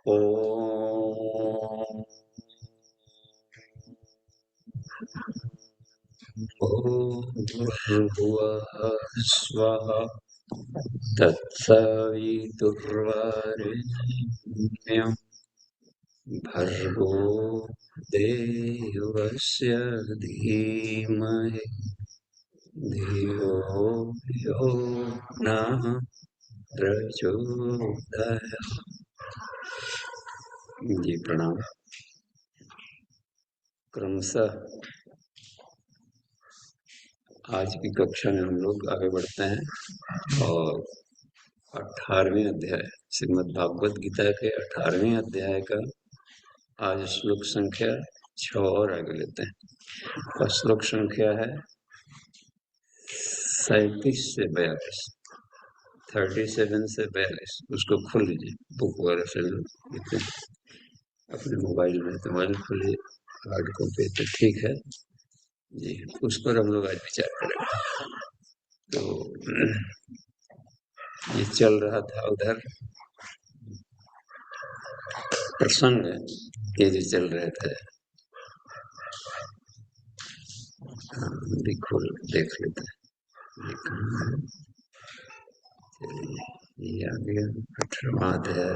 ॐ भूर्भुवः स्वः तत्सवितुर्वरेण्यं भर्गो देवस्य धीमहि धियो यो नः प्रचोदयात्। जी प्रणाम। क्रमशः आज की कक्षा में हम लोग आगे बढ़ते हैं और 18वें अध्याय श्रीमद् भागवत गीता के 18वें अध्याय का आज श्लोक संख्या 6 और आगे लेते हैं। और श्लोक संख्या है 37 से 42, 37 से 42। उसको खोल लीजिए, बुक वगैरह से लिखते हैं अपने मोबाइल में, तो मोबाइल खोलिए, हार्ड कॉपी तो ठीक है जी। उस पर हम लोग आज विचार करेंगे। तो ये चल रहा था उधर प्रसंग, ये जो चल रहे थे देखो, देख लेते हैं। ये आ गया 18वां अध्याय,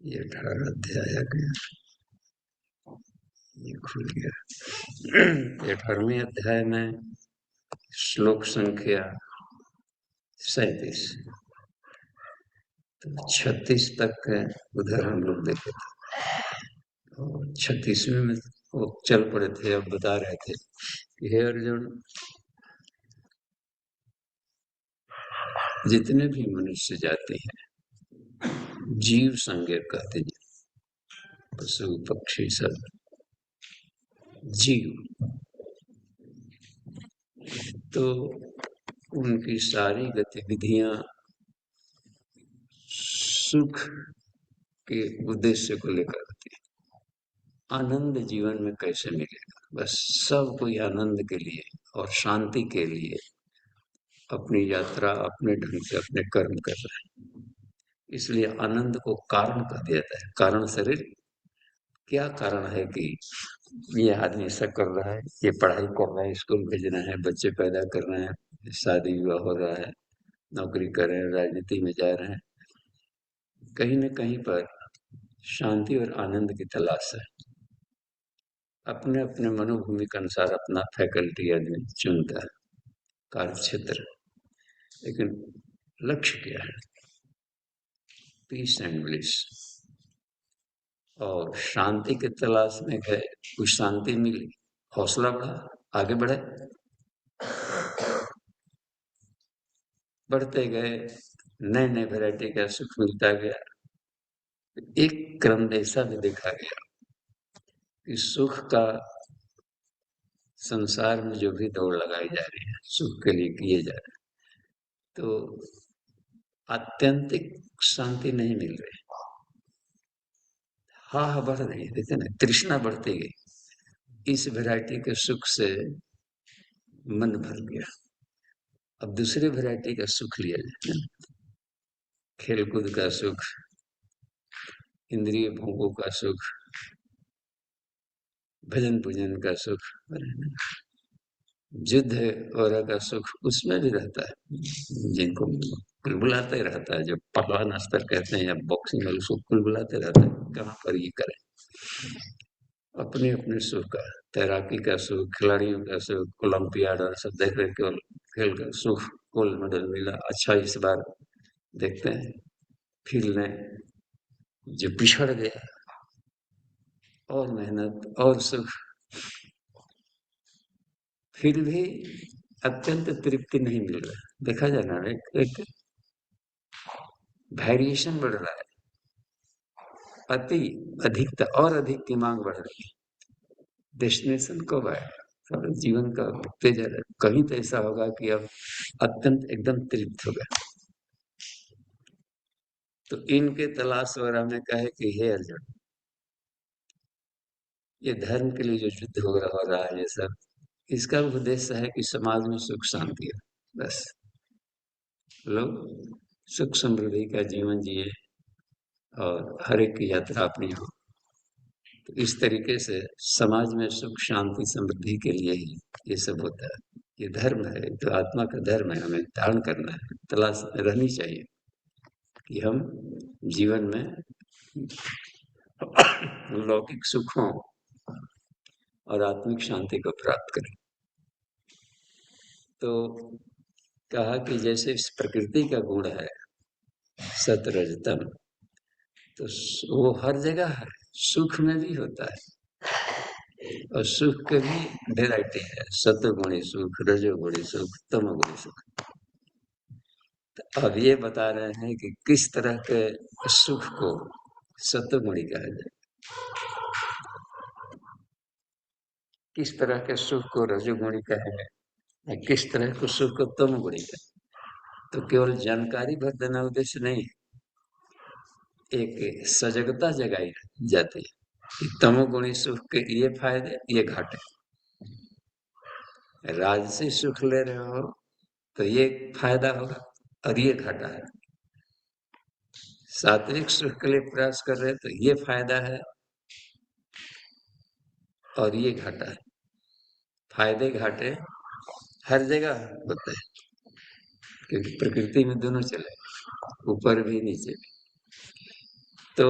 ये 18 अध्याय आ गया, ये खुल गया। 18वें अध्याय में श्लोक संख्या 37, तो 36 तक उधर हम लोग देखे थे और 36वें में वो चल पड़े थे। अब बता रहे थे कि हे अर्जुन, जितने भी मनुष्य जाते हैं, जीव संज्ञा कहते हैं, पशु पक्षी सब जीव, तो उनकी सारी गतिविधियां सुख के उद्देश्य को लेकर होती है। आनंद जीवन में कैसे मिलेगा, बस सब कोई आनंद के लिए और शांति के लिए अपनी यात्रा अपने ढंग से अपने कर्म कर रहे हैं। इसलिए आनंद को कारण कह दिया जाता है। कारण शरीर, क्या कारण है कि ये आदमी ऐसा कर रहा है, ये पढ़ाई कर रहा है, स्कूल भेजना है, बच्चे पैदा कर रहे हैं, शादी विवाह हो रहा है, नौकरी कर रहे हैं, राजनीति में जा रहे हैं, कहीं न कहीं पर शांति और आनंद की तलाश है। अपने अपने मनोभूमि के अनुसार अपना फैकल्टी आदमी चुनता है, कार्य क्षेत्र, लेकिन लक्ष्य क्या है? Peace and bliss. और शांति की तलाश में गए, कुछ शांति मिली, हौसला बढ़ा, आगे बढ़े, बढ़ते गए, नए नए वैरायटी का सुख मिलता गया। एक क्रम ऐसा भी देखा गया कि सुख का संसार में जो भी दौड़ लगाई जा रही है, सुख के लिए किए जा रहे हैं, तो आत्यंतिक शांति नहीं मिल रही। हाँ बढ़ रही है, देखते ना, तृष्णा बढ़ती गई। इस वैरायटी के सुख से मन भर गया, अब दूसरे वैरायटी का सुख लिया जाए, खेलकूद का सुख, इंद्रिय भोगों का सुख, भजन पूजन का सुख, युद्ध और का सुख उसमें भी रहता है, जिनको कुलबुलाते रहता है, जो पहलवान स्तर कहते हैं या बॉक्सिंग वाले उसको कुलबुलाते रहता है, कहाँ पर ये करें। अपने अपने सुख का, तैराकी का सुख, खिलाड़ियों का सुख, ओलंपियाड और सब देख रहे, केवल खेल का सुख, गोल्ड मेडल मिला, अच्छा इस बार देखते हैं। फिर ने जो पिछड़ गया, और मेहनत और सुख, फिर भी अत्यंत तृप्ति नहीं मिल रहा। देखा जाए ना, एक वेरिएशन बढ़ रहा है, अति अधिकता और अधिक की मांग बढ़ रही है। डेस्टिनेशन कब आए? सारा जीवन का रुकते जा रहा है, कहीं तो ऐसा होगा कि अब अत्यंत एकदम तृप्त हो गया। तो इनके तलाश वगैरह में कहे कि हे अर्जुन, ये धर्म के लिए जो युद्ध हो रहा है, ये सब इसका उद्देश्य है कि समाज में सुख शांति है, बस लोग सुख समृद्धि का जीवन जिए, और हर एक की यात्रा अपनी हो। तो इस तरीके से समाज में सुख शांति समृद्धि के लिए ही ये सब होता है। ये धर्म है, तो आत्मा का धर्म है, हमें धारण करना है, तलाश रहनी चाहिए कि हम जीवन में लौकिक सुखों और आत्मिक शांति को प्राप्त करें। तो कहा कि जैसे इस प्रकृति का गुण है सत रजतम, तो वो हर जगह है, सुख में भी होता है और सुख के भी वेराइटी है, सतोगुणी सुख, रजोगुणी सुख, तमोगुणी सुख। तो अब ये बता रहे हैं कि किस तरह के सुख को सतोगुणी कहा जाए, किस तरह के सुख को रजोगुणी कहें, या किस तरह के सुख को तमोगुणी कहें। तो केवल जानकारी भर देना उद्देश्य नहीं है, एक सजगता जगाई जाती है कि तमोगुणी सुख के ये फायदे, ये घाटे। राजसी सुख ले रहे हो तो ये फायदा होगा और ये घाटा है। सात्विक सुख के लिए प्रयास कर रहे हैं तो ये फायदा है और ये घाटा है। फायदे घाटे हर जगह होते हैं, क्योंकि प्रकृति में दोनों चले, ऊपर भी नीचे भी। तो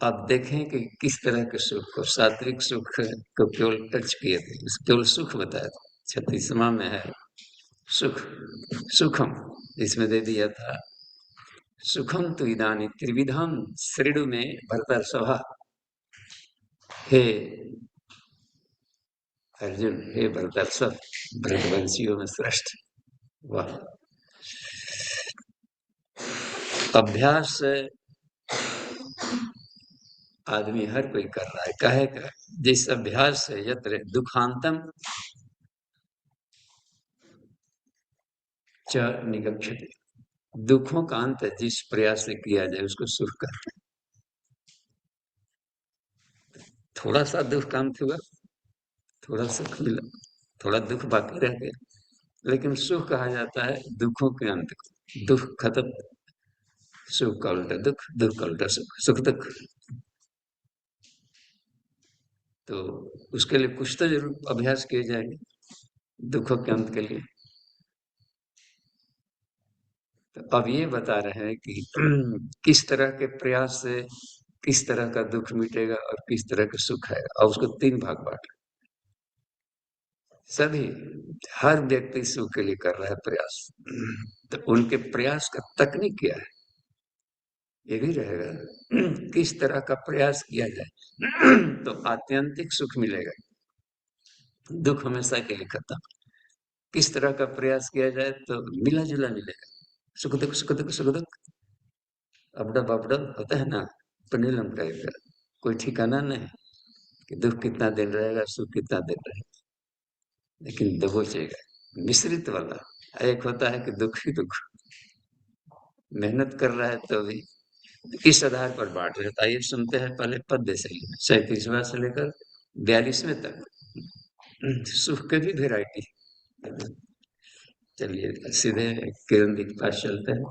आप देखें कि किस तरह के सुख को, सात्विक सुख को केवल टच किए थे, केवल सुख बताया था। 36वां में है सुख, सुखम, इसमें दे दिया था सुखम तो इदानी त्रिविधम श्रेणु में भरतर्षभ। हे अर्जुन, हे भरतर्षभ, भरतवंशियों में श्रेष्ठ। वाह, अभ्यास से आदमी हर कोई कर रहा है, कहेगा जिस अभ्यास से यत्र दुखांतम च निगच्छति, दुखों का अंत जिस प्रयास से किया जाए उसको सुख कहते हैं। थोड़ा सा दुख का अंत हुआ, थोड़ा सुख मिला, थोड़ा दुख बाकी रह गया, लेकिन सुख कहा जाता है दुखों के अंत को। दुख खत्म, सुख का उल्टा दुख, दुख का उल्टा सुख, सुख दुख। तो उसके लिए कुछ तो जरूर अभ्यास किए जाएंगे दुखों के अंत के लिए। तो अब ये बता रहे हैं कि किस तरह के प्रयास से किस तरह का दुख मिटेगा और किस तरह का सुख आएगा, और उसको 3 भाग बांटा। सभी, हर व्यक्ति सुख के लिए कर रहा है प्रयास, तो उनके प्रयास का तकनीक क्या है, ये भी रहेगा। किस तरह का प्रयास किया जाए तो आत्यंतिक सुख मिलेगा, दुख हमेशा के लिए खत्म। किस तरह का प्रयास किया जाए तो मिला जुला मिलेगा, सुख दुख सुख दुख सुख दुख, अपडब अपडब होता है ना, पेंडुलम टाइप का, कोई ठिकाना नहीं कि दुख कितना दिन रहेगा, सुख कितना दिन रहेगा, लेकिन दबोचेगा, मिश्रित वाला। एक होता है कि दुख ही दुख, मेहनत कर रहा है तो भी किस आधार पर बांट रहे, आइए सुनते हैं पहले पद्य से, 37वां से लेकर 42वें तक सुख के भी वेराइटी। चलिए सीधे किरण जी के पास चलते हैं,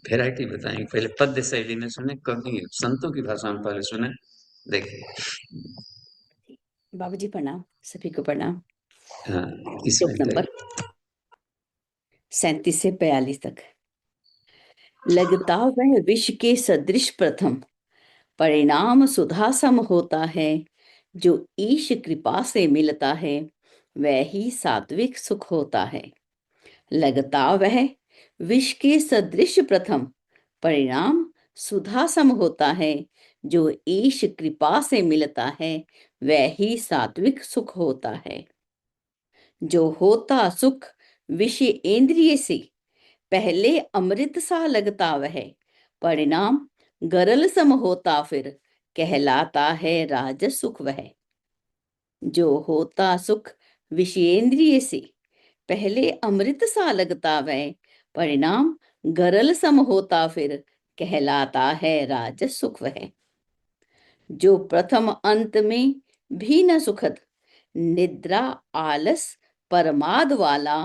वेराइटी बताएंगे। पहले पद्य शैली में सुने, कभी संतों की भाषा में पहले सुने, देखिए। बाबूजी प्रणाम, सभी को प्रणाम। हाँ, श्लोक इसमें नंबर 37 से 42 तक। लगता वह विष के सदृश प्रथम, परिणाम सुधा सम होता है, जो ईश कृपा से मिलता है, वह ही सात्विक सुख होता है। लगता वह विष के सदृश प्रथम, परिणाम सुधा सम होता है, जो ईश कृपा से मिलता है, वह ही सात्विक सुख होता है। जो होता सुख विषय इंद्रिय से, पहले अमृत सा लगता वह, परिणाम गरल सम होता फिर, कहलाता है राजस सुख वह। जो होता सुख विषयेंद्रिय से, पहले अमृत सा लगता वह, परिणाम गरल सम होता फिर, कहलाता है राजस सुख वह। जो प्रथम अंत में भी न सुखद, निद्रा आलस परमाद वाला,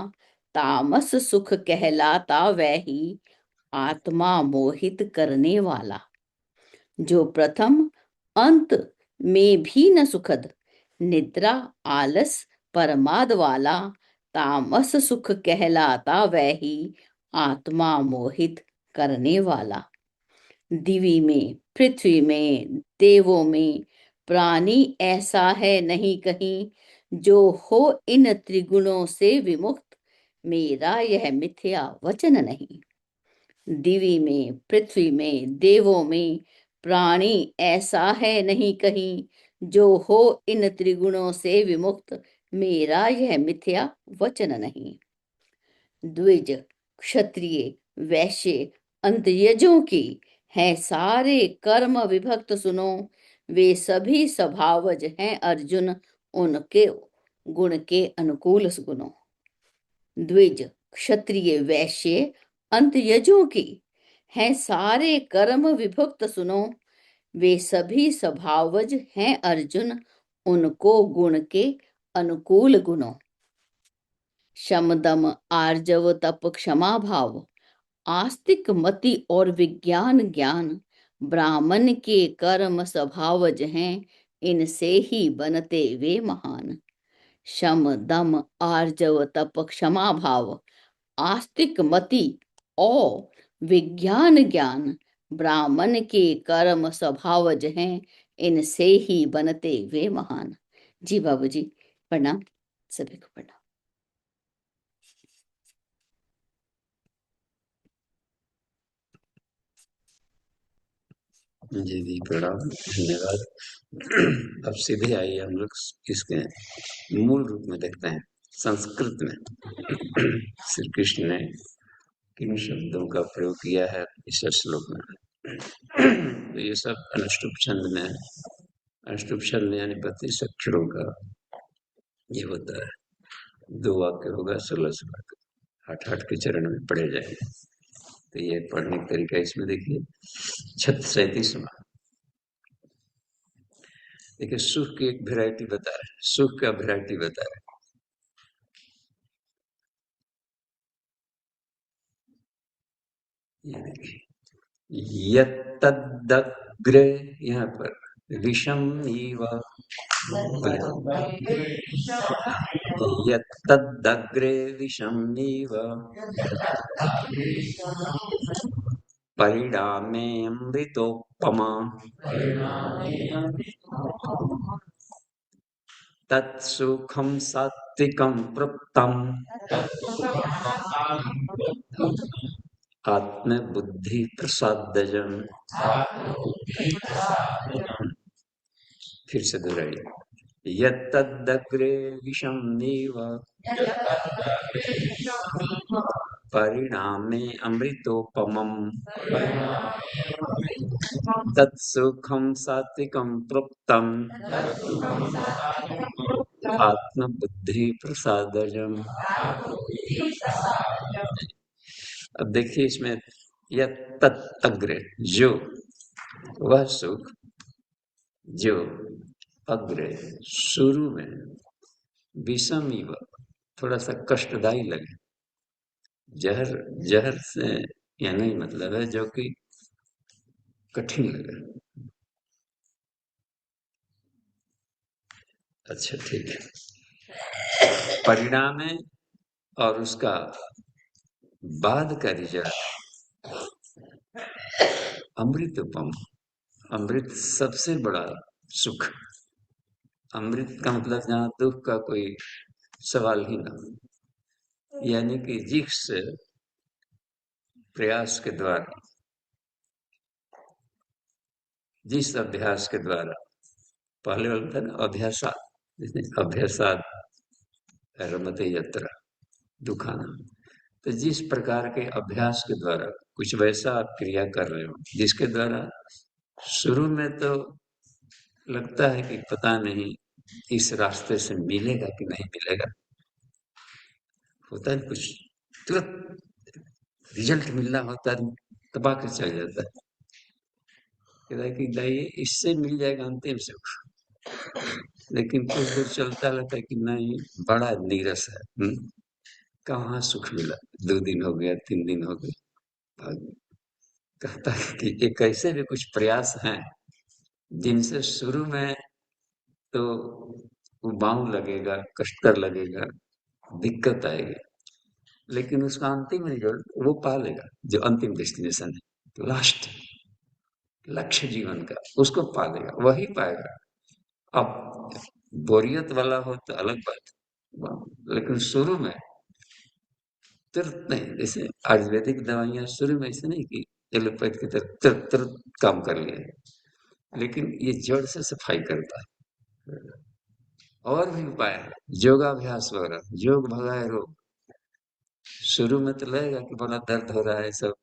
तामस सुख कहलाता वह ही, आत्मा मोहित करने वाला, जो प्रथम अंत में भी न सुखद, निद्रा आलस परमाद वाला, तामस सुख कहलाता वही, आत्मा मोहित करने वाला। दिवी में पृथ्वी में देवों में प्राणी ऐसा है नहीं कहीं, जो हो इन त्रिगुणों से विमुक्त, मेरा यह मिथ्या वचन नहीं। दिवी में पृथ्वी में देवों में प्राणी ऐसा है नहीं कहीं, जो हो इन त्रिगुणों से विमुक्त, मेरा यह मिथ्या वचन नहीं। द्विज क्षत्रिय वैश्य अंत्यजों की हैं सारे कर्म विभक्त सुनो, वे सभी स्वभावज हैं अर्जुन, उनके गुण के अनुकूल सुनो। द्विज क्षत्रिय वैश्य अंत्यजों की हैं सारे कर्म विभक्त सुनो, वे सभी स्वभावज हैं अर्जुन, उनको गुण के अनुकूल गुणों। शम दम आर्जव तप क्षमा भाव, आस्तिक मति और विज्ञान ज्ञान, ब्राह्मण के कर्म स्वभावज हैं, इनसे ही बनते वे महान। शम दम आर्जव तप क्षमा भाव, आस्तिक मति और विज्ञान ज्ञान, ब्राह्मण के कर्म स्वभावज हैं, इनसे ही बनते वे महान। जी बाबूजी, प्रणाम, सभी को प्रणाम। जी दी प्रणाम, धन्यवाद। अब सीधे आइए हम लोग इसके मूल रूप में देखते हैं संस्कृत में श्री कृष्ण ने किन शब्दों का प्रयोग किया है इस श्लोक में। तो ये सब अनुष्टुप छंद में है। अनुष्टुप छंद यानी 32 अक्षरों का ये होता है। 2 वाक्य होगा, 16 का हट हट के चरण में पढ़े जाएंगे। तो ये पढ़ने का तरीका इसमें देखिए। 37वां देखिए, सुख की एक वैरायटी बता रहे हैं, सुख का वैरायटी बता रहे हैं। ये देखिए, यत्तदग्रे, यहाँ पर विषम इव, यत्तदग्रे विषम इव, परिणामे अमृतोपमा, तत्सुखं सात्विकं तृप्तम्, आत्मबुद्धि प्रसादजम्। फिर से दोहराइए, यत्तदग्रे विषमनिव, परिणामे अमृतोपमम्, तत्सुखं सात्विकं तृप्तम्, आत्मबुद्धि प्रसादजम्। अब देखिए इसमें यत्तदग्रे, जो वह सुख जो अग्रे शुरू में, विषम इव थोड़ा सा कष्टदायी लगे, जहर जहर से यह नहीं मतलब है, जो कि कठिन लगे। अच्छा ठीक है, परिणाम है और उसका बाद का रिजल्ट अमृतोपम, अमृत सबसे बड़ा सुख। अमृत का मतलब जहाँ दुख का कोई सवाल ही ना, यानी कि जिस प्रयास के द्वारा, जिस अभ्यास के द्वारा, पहले बोलता ना अभ्यासात, अभ्यासात रमते यत्र दुखाना, तो जिस प्रकार के अभ्यास के द्वारा कुछ वैसा आप क्रिया कर रहे हो जिसके द्वारा शुरू में तो लगता है कि पता नहीं इस रास्ते से मिलेगा कि नहीं मिलेगा, होता है कुछ तुरंत रिजल्ट मिलना होता है, दबा कर चल जाता है, कहता है कि नहीं इससे मिल जाएगा अंतिम सुख, लेकिन कुछ दूर चलता रहता है कि नहीं बड़ा नीरस है। कहाँ सुख मिला, 2 दिन हो गया, 3 दिन हो गए, कहता है कि एक ऐसे भी कुछ प्रयास हैं जिनसे शुरू में तो बाँव लगेगा, कष्टकर लगेगा, दिक्कत आएगी, लेकिन उसका अंतिम रिजल्ट वो पा लेगा जो अंतिम डेस्टिनेशन है, लास्ट लक्ष्य जीवन का, उसको पा लेगा, वही पाएगा। अब बोरियत वाला हो तो अलग बात, लेकिन शुरू में तुरंत नहीं, जैसे आयुर्वेदिक दवाइयाँ शुरू में ऐसे नहीं कि एलोपैथ की तरह तुरंत तुरंत काम कर लिए, लेकिन ये जड़ से सफाई करता है। और भी उपाय है, योगाभ्यास वगैरह, योग भगाए रोग। शुरू में तो लगेगा कि बड़ा दर्द हो रहा है सब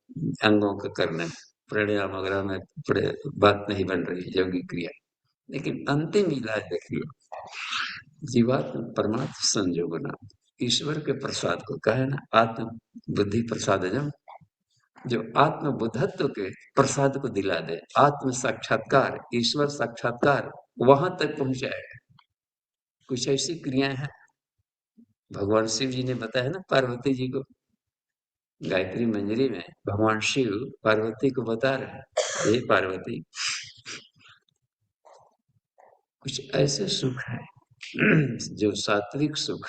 अंगों का करने में, प्राणायाम वगैरह में बड़े बात नहीं बन रही योग की क्रिया, लेकिन अंतिम इलाज देख लो, जीवात्म परमात्म संजोगना, ईश्वर के प्रसाद को कहे ना, आत्म बुद्धि प्रसादजम, जो आत्म बुद्धत्व के प्रसाद को दिला दे, आत्म साक्षात्कार, ईश्वर साक्षात्कार, वहां तक पहुंचाएगा। कुछ ऐसी क्रियाएं हैं भगवान शिव जी ने बताया ना पार्वती जी को, गायत्री मंजरी में भगवान शिव पार्वती को बता रहे हैं, हे पार्वती, कुछ ऐसे सुख हैं जो सात्विक सुख,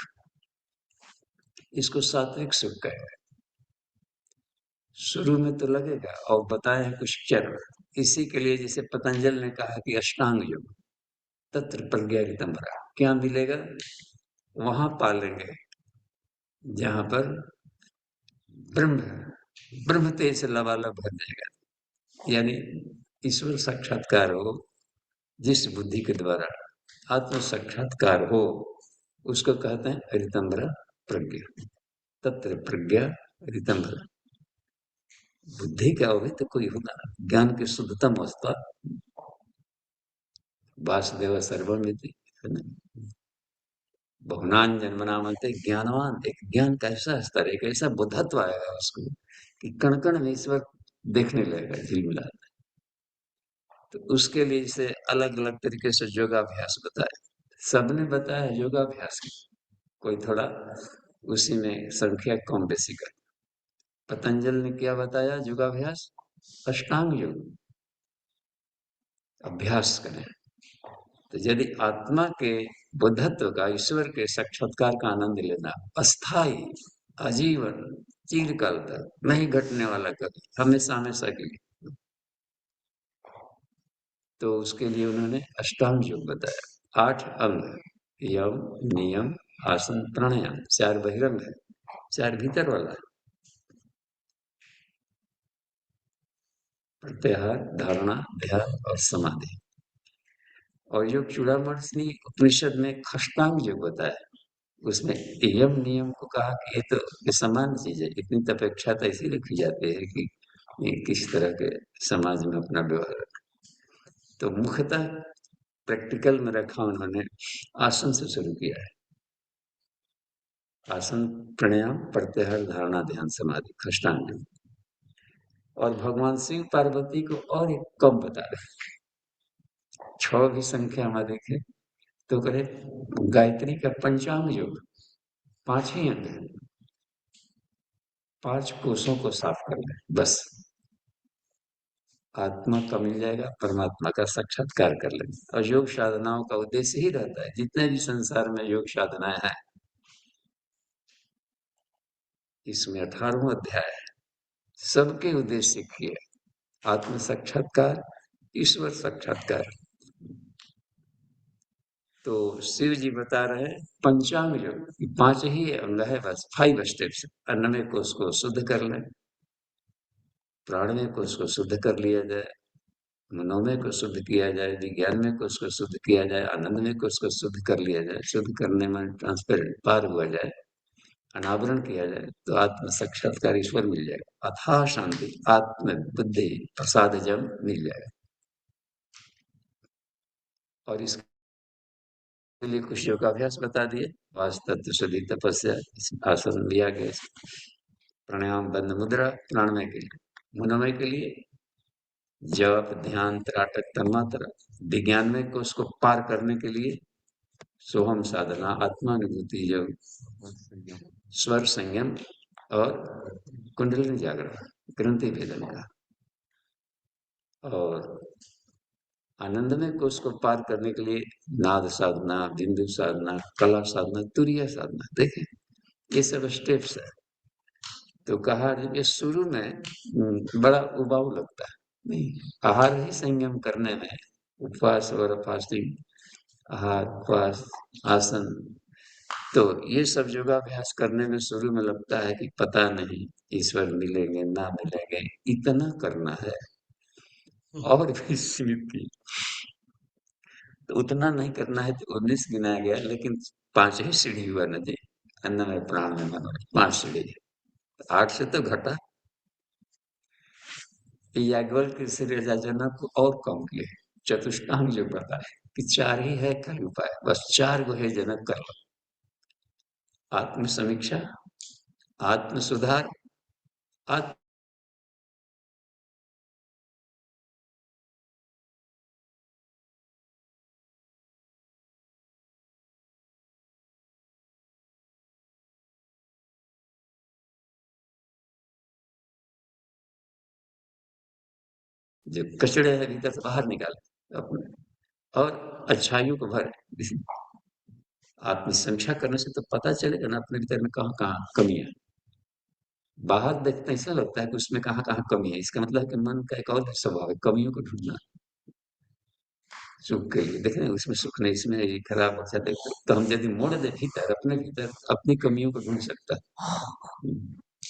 इसको सात्विक सुख कहें। शुरू में तो लगेगा, और बताए हैं कुछ चरण, इसी के लिए जैसे पतंजल ने कहा कि अष्टांग योग, तत्र प्रज्ञा ऋतंभरा, क्या मिलेगा? वहां पालेंगे जहां पर ब्रह्म ब्रह्म तेज से लबालब भर जाएगा, यानी ईश्वर साक्षात्कार हो, जिस बुद्धि के द्वारा आत्म साक्षात्कार हो, उसको कहते हैं ऋतंभरा प्रज्ञा, तत्र प्रज्ञा ऋतंभरा। बुद्धि का भी तो कोई होना, ज्ञान की शुद्धतम अवस्था, वासुदेव सर्वमिति, है ना? बहुनान जन्मनामन्ते ज्ञानवान, एक ज्ञान का ऐसा स्तर, एक ऐसा बुद्धत्व आएगा उसको कि कण कण में ईश्वर देखने लगेगा झिलमिला। तो उसके लिए जैसे अलग अलग तरीके से योगाभ्यास बताया, सबने बताया योगाभ्यास की, कोई थोड़ा उसी में संख्या कम बेसी कर। पतंजल ने क्या बताया योगाभ्यास? अष्टांग योग अभ्यास करें। तो यदि आत्मा के बुद्धत्व का, ईश्वर के साक्षात्कार का आनंद लेना, अस्थाई, आजीवन, चिरकाल तक नहीं घटने वाला, कभी हमेशा हमेशा के लिए, तो उसके लिए उन्होंने अष्टांग योग बताया। 8 अंग, यम, नियम, आसन, प्राणायाम, 4 बहिरंग है, 4 भीतर वाला है, प्रत्याहार, धारणा, ध्यान और समाधि। और योग चूड़ामणि ने उपनिषद में खष्टांग योग बताया, उसमें यम नियम को कहा कि ये तो ये सामान्य चीज है, इतनी तो अपेक्षा तो ऐसी रखी जाती है कि ये किस तरह के समाज में अपना व्यवहार रखें। तो मुख्यतः प्रैक्टिकल में रखा उन्होंने, आसन से शुरू किया है, आसन, प्राणायाम, प्रत्याहार, धारणा, ध्यान, समाधि, खष्टांग योग। और भगवान शिव पार्वती को और एक कम बता रहे, 6 भी संख्या हमारे देखे तो करे गायत्री का पंचांग योग, 5 ही अंग है, 5 कोषों को साफ कर ले, बस आत्मा का मिल जाएगा, परमात्मा का साक्षात्कार कर लेंगे। और योग साधनाओं का उद्देश्य ही रहता है, जितने भी संसार में योग साधनाएं हैं, इसमें 18वां अध्याय है, सबके उद्देश्य किए, आत्म साक्षात्कार, ईश्वर साक्षात्कार। तो शिव जी बता रहे हैं पंचांग योग, 5 ही अंग है, बस 5 स्टेप्स। अन्नमय कोश को शुद्ध कर लें, प्राणमय कोश को शुद्ध कर लिया जाए, मनोमय को शुद्ध किया जाए, विज्ञानमय को उसको शुद्ध किया जाए, आनंदमय को उसको शुद्ध कर लिया जाए, शुद्ध करने में ट्रांसपेरेंट पार हुआ जाए, अनावरण किया जाए, तो आत्म साक्षात्कार ईश्वर मिल जाएगा, अथाह शांति, आत्म बुद्धि प्रसाद जब मिल जाएगा। और इसके लिए कुछ योगाभ्यास बता दिए, वास्तव शुद्धि, तपस्या, आसन लिया गया, प्राणायाम, बंद मुद्रा प्राणमय के लिए, मनोमय के लिए जप, ध्यान, त्राटक, तन्मात्रा, विज्ञानमय को उसको पार करने के लिए सोहम साधना, आत्मानुभूति, जो स्वर संयम और कुंडलिनी जागरण, ग्रंथि भेदन का। और आनंदमय कोश को पार करने के लिए नाद साधना, बिंदु साधना, कला साधना, तुरीय साधना, देखें ये सब स्टेप्स है। तो कहा ये शुरू में बड़ा उबाऊ लगता है, नहीं, आहार ही संयम करने में, उपवास और फास्टिंग, आहार, उपवास, आसन, तो ये सब योगाभ्यास करने में शुरू में लगता है कि पता नहीं ईश्वर मिलेंगे ना मिलेंगे, इतना करना है और भी सीधी, तो उतना नहीं करना है। तो 19 गिनाया गया, लेकिन 5 ही सीढ़ी हुआ नदी, अन्नमय प्राण में मनोमय, 5 सीढ़ी, 8 से तो घटा। याज्ञवल्क्य श्री राजा जनक को और कम किए, चतुष्टांग जो बताए कि 4 ही है कल उपाय, बस 4 गो है जनक कर लो। आत्म समीक्षा, आत्म सुधार, आत्म जो कचड़े है भीतर से बाहर निकाले अपने, और अच्छाइयों को भरे। आत्म समीक्षा करने से तो पता चलेगा ना अपने भीतर में कहाँ कहाँ कमी है। बाहर देखते ऐसा लगता है कि उसमें कहाँ कहाँ कमी है, इसका मतलब है कि मन का एक और भी स्वभाव है कमियों को ढूंढना, सुख के लिए देख रहे हैं, उसमें सुख नहीं, इसमें ये खराब अच्छा देखते, तो हम यदि मोड़ दे भीतर अपने भीतर अपनी कमियों को ढूंढ सकता है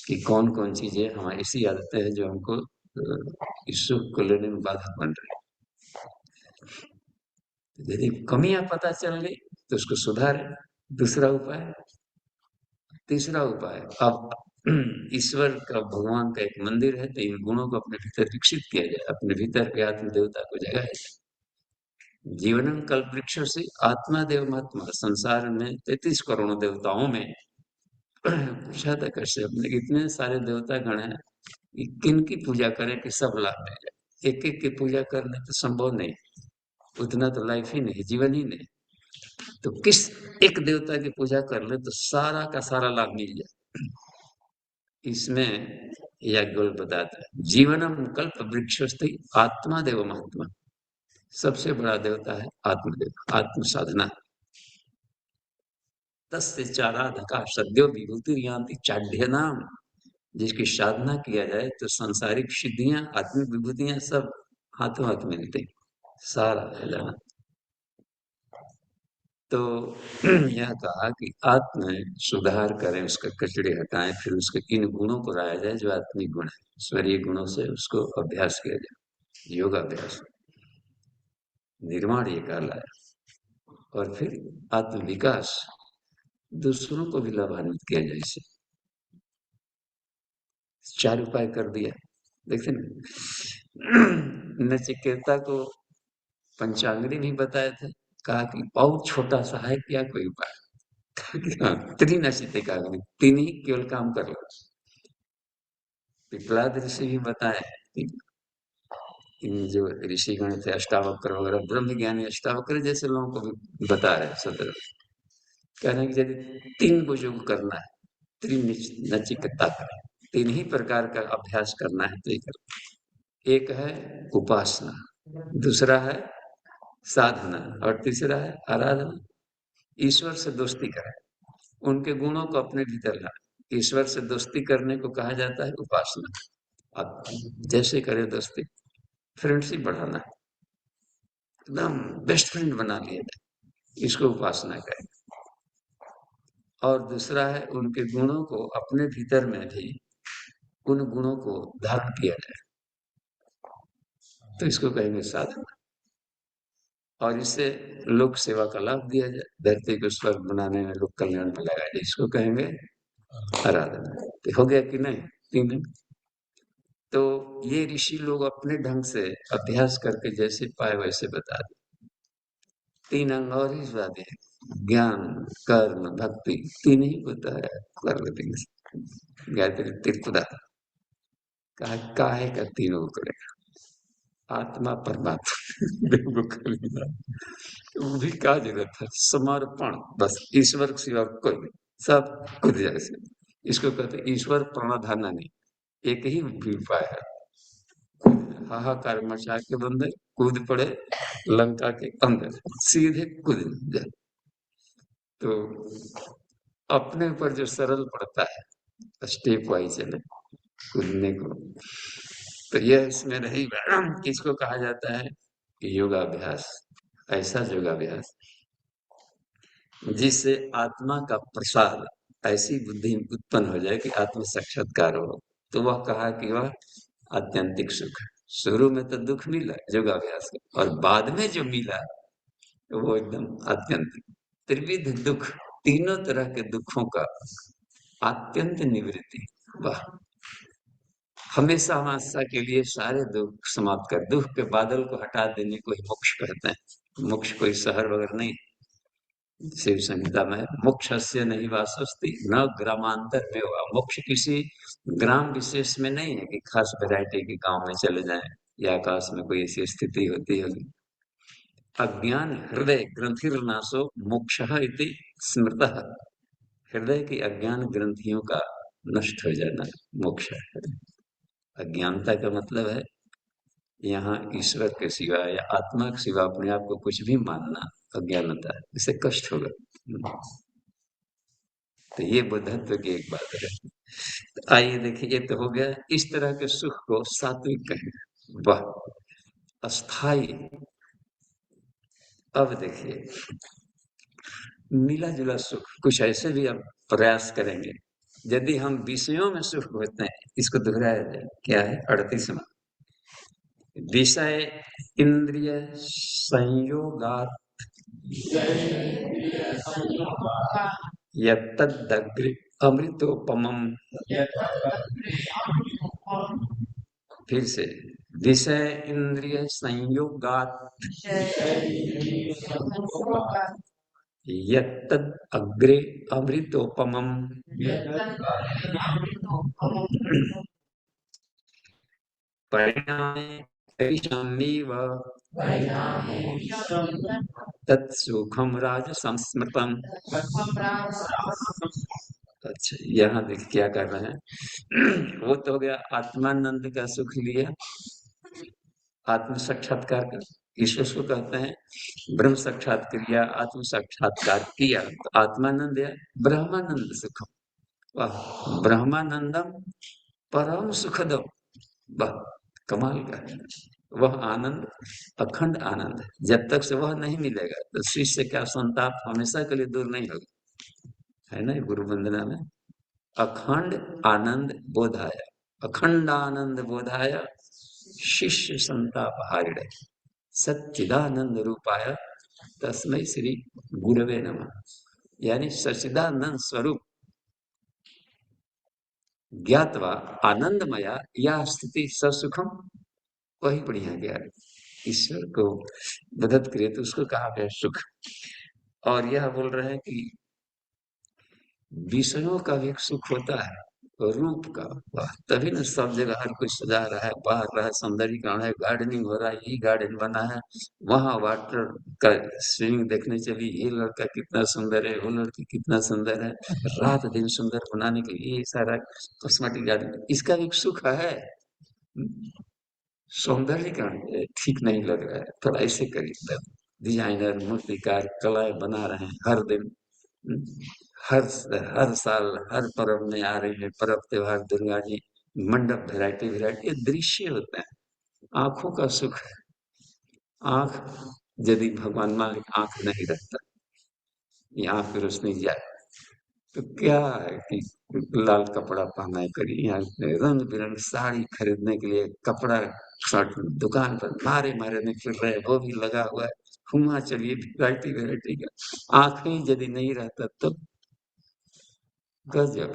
कि कौन कौन चीजें हमारी ऐसी आदतें हैं जो हमको इस सुख को लेने में बाधक बन रही है। यदि कमियां पता चल गई तो उसको सुधारे। दूसरा उपाय, तीसरा उपाय, अब ईश्वर का, भगवान का एक मंदिर है, तो इन गुणों को अपने भीतर विकसित किया जाए, अपने भीतर के आत्म देवता को जगाया जाए। जीवनम कल्प वृक्षों से आत्मा देव महात्मा, संसार में 33 करोड़ देवताओं में पूछा था कश्यप ने, इतने सारे देवता गण हैं, किन की पूजा करें कि सब लाभ मिल जाए, एक एक की पूजा करने तो संभव नहीं, उतना तो लाइफ ही नहीं, जीवन ही नहीं, तो किस एक देवता की पूजा कर ले तो सारा का सारा लाभ मिल जाए। इसमें यह गोल बताता है, जीवनम कल्प वृक्षस्थि आत्मा देव महात्मा, सबसे बड़ा देवता है आत्मदेव, आत्म साधना। तस्य चाराधका सद्यो विभूति यान्ति चाढ़्य नाम, जिसकी साधना किया जाए तो सांसारिक सिद्धियां, आत्मिक विभूतियां सब हाथों हाथ मिलती, सारा है जाना। तो यह कहा कि आत्म सुधार करें, उसका कचड़े हटाएं, फिर उसके इन गुणों को लाया जाए जो आत्मिक गुण है, ईश्वरीय गुणों से उसको अभ्यास किया जाए, योगाभ्यास, निर्माण ये कहलाया। और फिर आत्म विकास, दूसरों को भी लाभान्वित किया जाए इससे। 4 उपाय कर दिया, देखते ना। नचिकेता को पंचांगरी भी बताए थे, कहा कि बहुत छोटा सा है क्या कोई उपाय, हाँ, 3 नचिकेता, 3 ही केवल काम कर लो। पिपलाद ऋषि भी बताए, इन जो ऋषिगण थे अष्टावक्र वगैरह, ब्रह्म ज्ञानी अष्टावक्र जैसे लोगों को भी बता रहे 17, कह रहे हैं कि यदि 3 को योग करना है, 3 नचिकेता करें, 3 ही प्रकार का अभ्यास करना है तो ये करें। एक है उपासना, दूसरा है साधना, और तीसरा है आराधना। ईश्वर से दोस्ती करें, उनके गुणों को अपने भीतर लाए। ईश्वर से दोस्ती करने को कहा जाता है उपासना। आप जैसे करें दोस्ती, फ्रेंडशिप बढ़ाना है, एकदम बेस्ट फ्रेंड बना लिया जाए, इसको उपासना करें। और दूसरा है उनके गुणों को अपने भीतर में भी, उन गुणों को धारण किया जाए, तो इसको कहेंगे साधना। और इससे लोक सेवा का लाभ दिया जाए, धरती को स्वर्ग बनाने में, लोक कल्याण में लगाया जाए, इसको कहेंगे आराधना। तो हो गया कि नहीं, 3। तो ये ऋषि लोग अपने ढंग से अभ्यास करके जैसे पाए वैसे बता दे। 3 अंग और ही बातें, ज्ञान, कर्म, भक्ति, 3 ही होता है, कर लेते हैं। गायत्री त्रिपुरा काहे का 3 करेगा, आत्मा परमात्मा देखो करेगा, वो भी क्या जरूरत है, समर्पण, बस ईश्वर के सिवा कोई नहीं, सब खुद जैसे, इसको कहते ईश्वर प्रणधान नहीं, एक ही उपाय है, हाहाकार मचा के बंदर कूद पड़े लंका के अंदर, सीधे कूद जाए। तो अपने ऊपर जो सरल पड़ता है स्टेप वाइज चले कूदने को, तो यह इसमें नहीं। किसको कहा जाता है कि योगाभ्यास, ऐसा योगाभ्यास जिससे आत्मा का प्रसाद, ऐसी बुद्धि उत्पन्न हो जाए कि आत्म साक्षात्कार हो, तो वह कहा कि वह आत्यंतिक सुख है। शुरू में तो दुख मिला योगाभ्यास का, और बाद में जो मिला तो वो एकदम आत्यंतिक त्रिविध दुख, तीनों तरह के दुखों का आत्यंत निवृत्ति। वाह, हमेशा हमेशा के लिए सारे दुख समाप्त कर, दुख के बादल को हटा देने को ही मोक्ष कहते हैं। मोक्ष कोई शहर वगैरह नहीं, शिव संहिता में मोक्षस्य नहीं वासस्ति न ग्रामांतर में हुआ। मोक्ष किसी ग्राम विशेष में नहीं है कि खास वैरायटी के गांव में चले जाएं या आकाश में कोई ऐसी स्थिति होती होगी। अज्ञान हृदय ग्रंथिर्नाशो मोक्षः इति स्मृतः, हृदय की अज्ञान ग्रंथियों का नष्ट हो जाना मोक्ष है। अज्ञानता का मतलब है यहाँ ईश्वर के सिवा या आत्मा के सिवा अपने आप को कुछ भी मानना अज्ञानता है, इससे कष्ट होगा। तो ये बुद्धत्व की एक बात है। तो आइए देखिए, ये तो हो गया, इस तरह के सुख को सात्विक कहें। वाह, अस्थाई। अब देखिए, मिला जुला सुख कुछ ऐसे भी अब प्रयास करेंगे। यदि हम विषयों में सुख होते हैं, इसको दोहराया जाए, क्या है 38वां, विषय इंद्रिय संयोगात यत्तदग्रे अमृतोपमम्। फिर से, विषय इंद्रिय संयोगात यत्तद अग्रे अमृतोपमम्। परिणामे तेषामेव तत्सुखम राजसंस्मृतम्। अच्छा, यहाँ देखिए क्या कर रहे हैं। वो तो हो गया आत्मानंद का सुख लिया, आत्म साक्षात्कार कर, ईश्वर को कहते हैं ब्रह्म साक्षात्कार किया, आत्म साक्षात्कार किया, तो आत्मानंद या ब्रह्मानंद सुखम। वाह, ब्रह्मानंदम परम सुखदम। वाह, कमाल का है। वह आनंद अखंड आनंद है, जब तक से वह नहीं मिलेगा तो शिष्य का संताप हमेशा के लिए दूर नहीं होगा। है ना गुरु वंदना में, अखंड आनंद बोधाय, अखंड आनंद बोधाय शिष्य संताप हारिणे सच्चिदानंद रूपाय तस्मै श्री गुरवे नमः। यानी सच्चिदानंद स्वरूप ज्ञातवा आनंदमया या स्थिति ससुखम, वही बढ़िया गया। ईश्वर को मदद करे तो उसको कहा गया सुख। और यह बोल रहे हैं कि विषयों का भी एक सुख होता है, रूप का। वाह, तभी ना सब जगह हर कोई सजा रहा है, बाहर रहा है, सौंदर्यीकरण है, गार्डनिंग हो रहा है, ये गार्डन बना है, वहां वाटर का स्विमिंग देखने चली, ये लड़का कितना सुंदर है, वो लड़की कितना सुंदर है, रात दिन सुंदर बनाने के लिए ये सारा कॉस्मेटिक गार्डन, इसका भी एक सुख है। सौंदर्यीकरण ठीक नहीं लग रहा है, थोड़ा ऐसे करिए। डिजाइनर मूर्तिकार कलाएं बना रहे हैं हर दिन, हर हर साल हर पर्व में आ रही है, पर्व त्योहार, दुर्गा जी, मंडप, वैरायटी वैरायटी, ये दृश्य होते हैं, आंखों का सुख है। आंख, यदि भगवान मालिक आंख नहीं रखता, ये आंख की रोशनी जाए, तो क्या है कि लाल कपड़ा पहना करिए, यहाँ रंग बिरंग साड़ी खरीदने के लिए कपड़ा शर्ट दुकान पर मारे मारे नहीं फिर रहे, वो भी लगा हुआ है, घुमा चलिए वैरायटी वैरायटी का। आंखें यदि नहीं रहता तो गजब,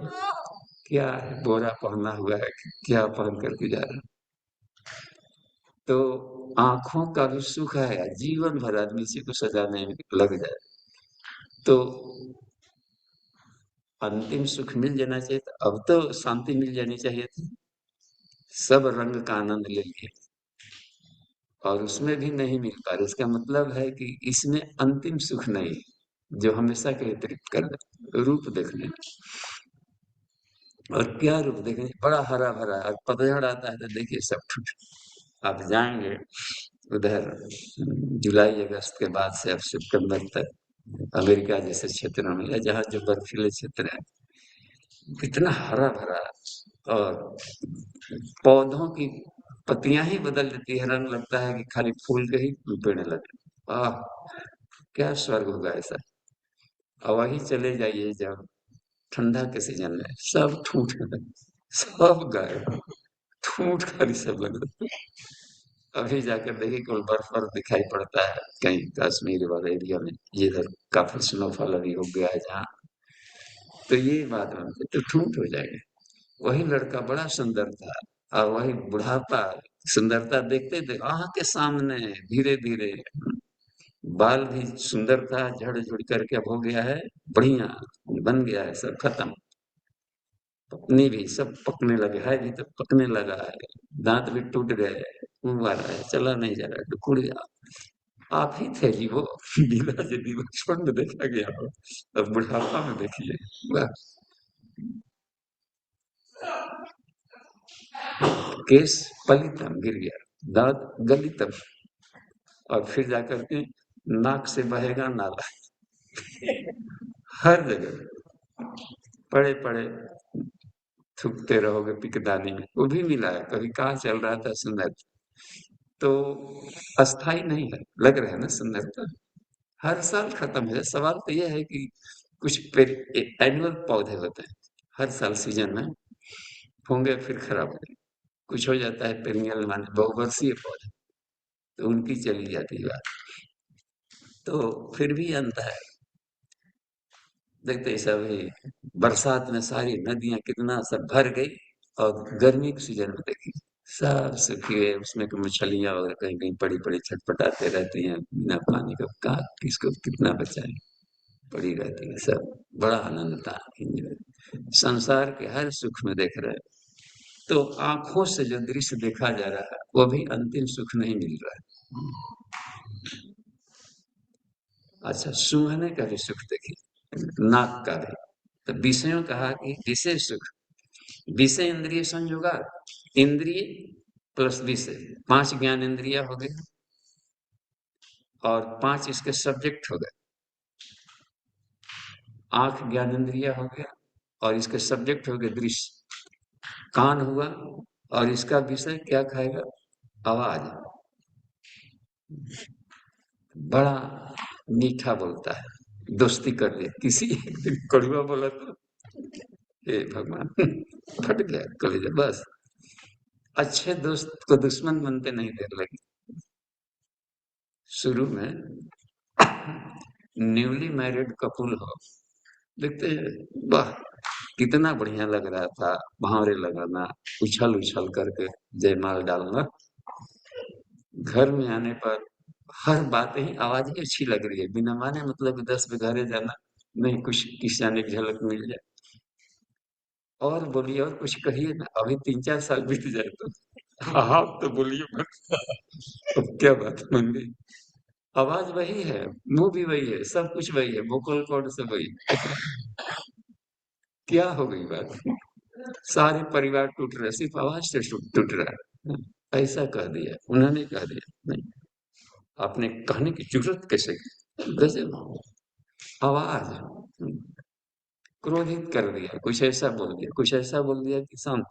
क्या है बोरा पहना हुआ है कि क्या पहन करके जा रहा है। तो आंखों का भी सुख है, जीवन भर आदमी इसी को सजाने में लग जाए तो अंतिम सुख मिल जाना चाहिए था। अब तो शांति मिल जानी चाहिए थी, सब रंग का आनंद ले लिए और उसमें भी नहीं मिल पा रहा। इसका मतलब है कि इसमें अंतिम सुख नहीं, जो हमेशा के लिए तृप्त कर दे। रूप देखने, और क्या रूप देखने, बड़ा हरा भरा, और पतझड़ आता है तो देखिए सब ठुट, आप जाएंगे उधर जुलाई अगस्त के बाद से अब सितंबर तक अमेरिका जैसे क्षेत्रों में या जहाँ जो बर्फीले क्षेत्र है, इतना हरा भरा, और पौधों की पत्तियां ही बदल देती है, रंग लगता है कि खाली फूल के ही पेड़ लगे। आह, क्या स्वर्ग होगा ऐसा। और वही चले जाइए जब ठंडा के सीजन में सब ठूठ सब गायब, ठूठ खाली सब लग रहा है। अभी जाकर देखिए केवल बर्फ बर्फ दिखाई पड़ता है कहीं कश्मीर वाले एरिया में, इधर काफी स्नोफॉल अभी हो गया है जहाँ। तो ये बात बनती तो ठूठ हो जाएगा। वही लड़का बड़ा सुंदर था, और वही बुढ़ापा, सुंदरता देखते थे आँख के सामने, धीरे धीरे बाल भी सुंदर था, झड़ झुड़ करके अब हो गया है बढ़िया, बन गया है, सब खत्म। पत्नी भी सब पकने लगे है, भी तो पकने लगा है, दांत भी टूट गए, मुंह आ रहा है, चला नहीं जा रहा है, टुकड़ गया। आप ही थे जी वो गीला जी बचपन में देखा गया हो, अब बुढ़ापा में देखिए। वाह! केस पलितम गिर गया, दांत गलितम, और फिर जाकर के नाक से बहेगा नाला। हर जगह पड़े पड़े थूकते रहोगे पिकदानी में। वो भी मिला है, कभी कहाँ चल रहा था सुंदर, तो अस्थाई नहीं है, लग रहा है ना सुंदरता, हर साल खत्म है। सवाल तो ये है कि कुछ एनुअल पौधे होते हैं, हर साल सीजन में होंगे फिर खराब हो जाएंगे। कुछ हो जाता है पेरिनियल माने बहुवर्षीय पौधे, तो उनकी चली जाती है बात। तो फिर भी अंत है। देखते ही सब ही बरसात में सारी नदियां कितना सब भर गई, और गर्मी के सीजन में देखी सब सूखी है, उसमें की मछलियां वगैरह कहीं कहीं पड़ी पड़ी छटपटाते रहती हैं बिना पानी का, कहा किसको कितना बचाए, पड़ी रहती है सब। बड़ा आनंद था संसार के हर सुख में देख रहे हैं। तो आंखों से जो दृश्य देखा जा रहा है वो भी अंतिम सुख नहीं मिल रहा है। अच्छा, सूंघने का भी सुख देखिए, नाक का भी। तो विषयों कहा कि विषय सुख, विषय इंद्रिय संयोगा, इंद्रिय प्लस विषय, 5 ज्ञान इंद्रिया हो गए, और 5 इसके सब्जेक्ट हो गए। आंख ज्ञान इंद्रिया हो गया, और इसके सब्जेक्ट हो गए दृश्य। कान हुआ, और इसका विषय क्या खाएगा, आवाज। बड़ा मीठा बोलता है, दोस्ती कर ले, किसी एक दिन कड़वा बोला तो हे भगवान फट गया कलेजा बस। अच्छे दोस्त को दुश्मन बनते नहीं देर लगी। शुरू में न्यूली मैरिड कपुल हो, देखते हैं, वाह कितना बढ़िया लग रहा था, भावरे लगाना, उछल उछल करके जयमाल डालना, घर में आने पर हर बात ही आवाज ही अच्छी लग रही है, बिना माने मतलब 10 बिघारे जाना नहीं, कुछ किस जाने की झलक मिल जाए। और बोलिए, और कुछ कहिए ना, अभी 3-4 साल बीत जाए तो आप तो बोलिए मत। अब क्या बात बन गई, आवाज वही है, मुंह भी वही है, सब कुछ वही है, वोकल कॉर्ड सब वही। क्या हो गई बात, सारे परिवार टूट रहे, सिर्फ आवाज से टूट रहा है। ऐसा कह दिया, उन्होंने कह दिया, नहीं आपने कहने की जरूरत कैसे की? गजब आवाज, क्रोधित कर दिया, कुछ ऐसा बोल दिया, कुछ ऐसा बोल दिया कि शांत।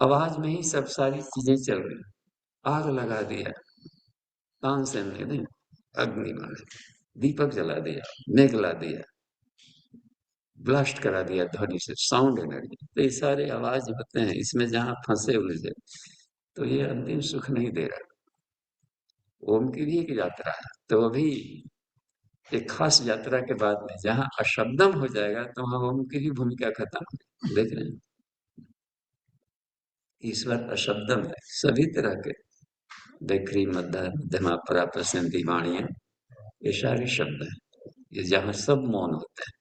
आवाज में ही सब सारी चीजें चल रही, आग लगा दिया, तानसेन ने नहीं, अग्नि माने, दीपक जला दिया, मेघ ला दिया, ब्लास्ट करा दिया ध्वनि से, साउंड एनर्जी। तो ये सारे आवाज होते हैं, इसमें जहां फंसे उलझे, तो ये अंतिम सुख नहीं दे रहा। ओम की भी एक यात्रा है, तो अभी एक खास यात्रा के बाद में जहां अशब्दम हो जाएगा, तो वहां ओम की भी भूमिका खत्म। देख रहे हैं, ईश्वर अशब्दम है, सभी तरह के बेकरी मध्य मध्यमा परा प्रसन्नति वाणियां, ये सारे शब्द हैं। ये जहाँ सब मौन होते हैं,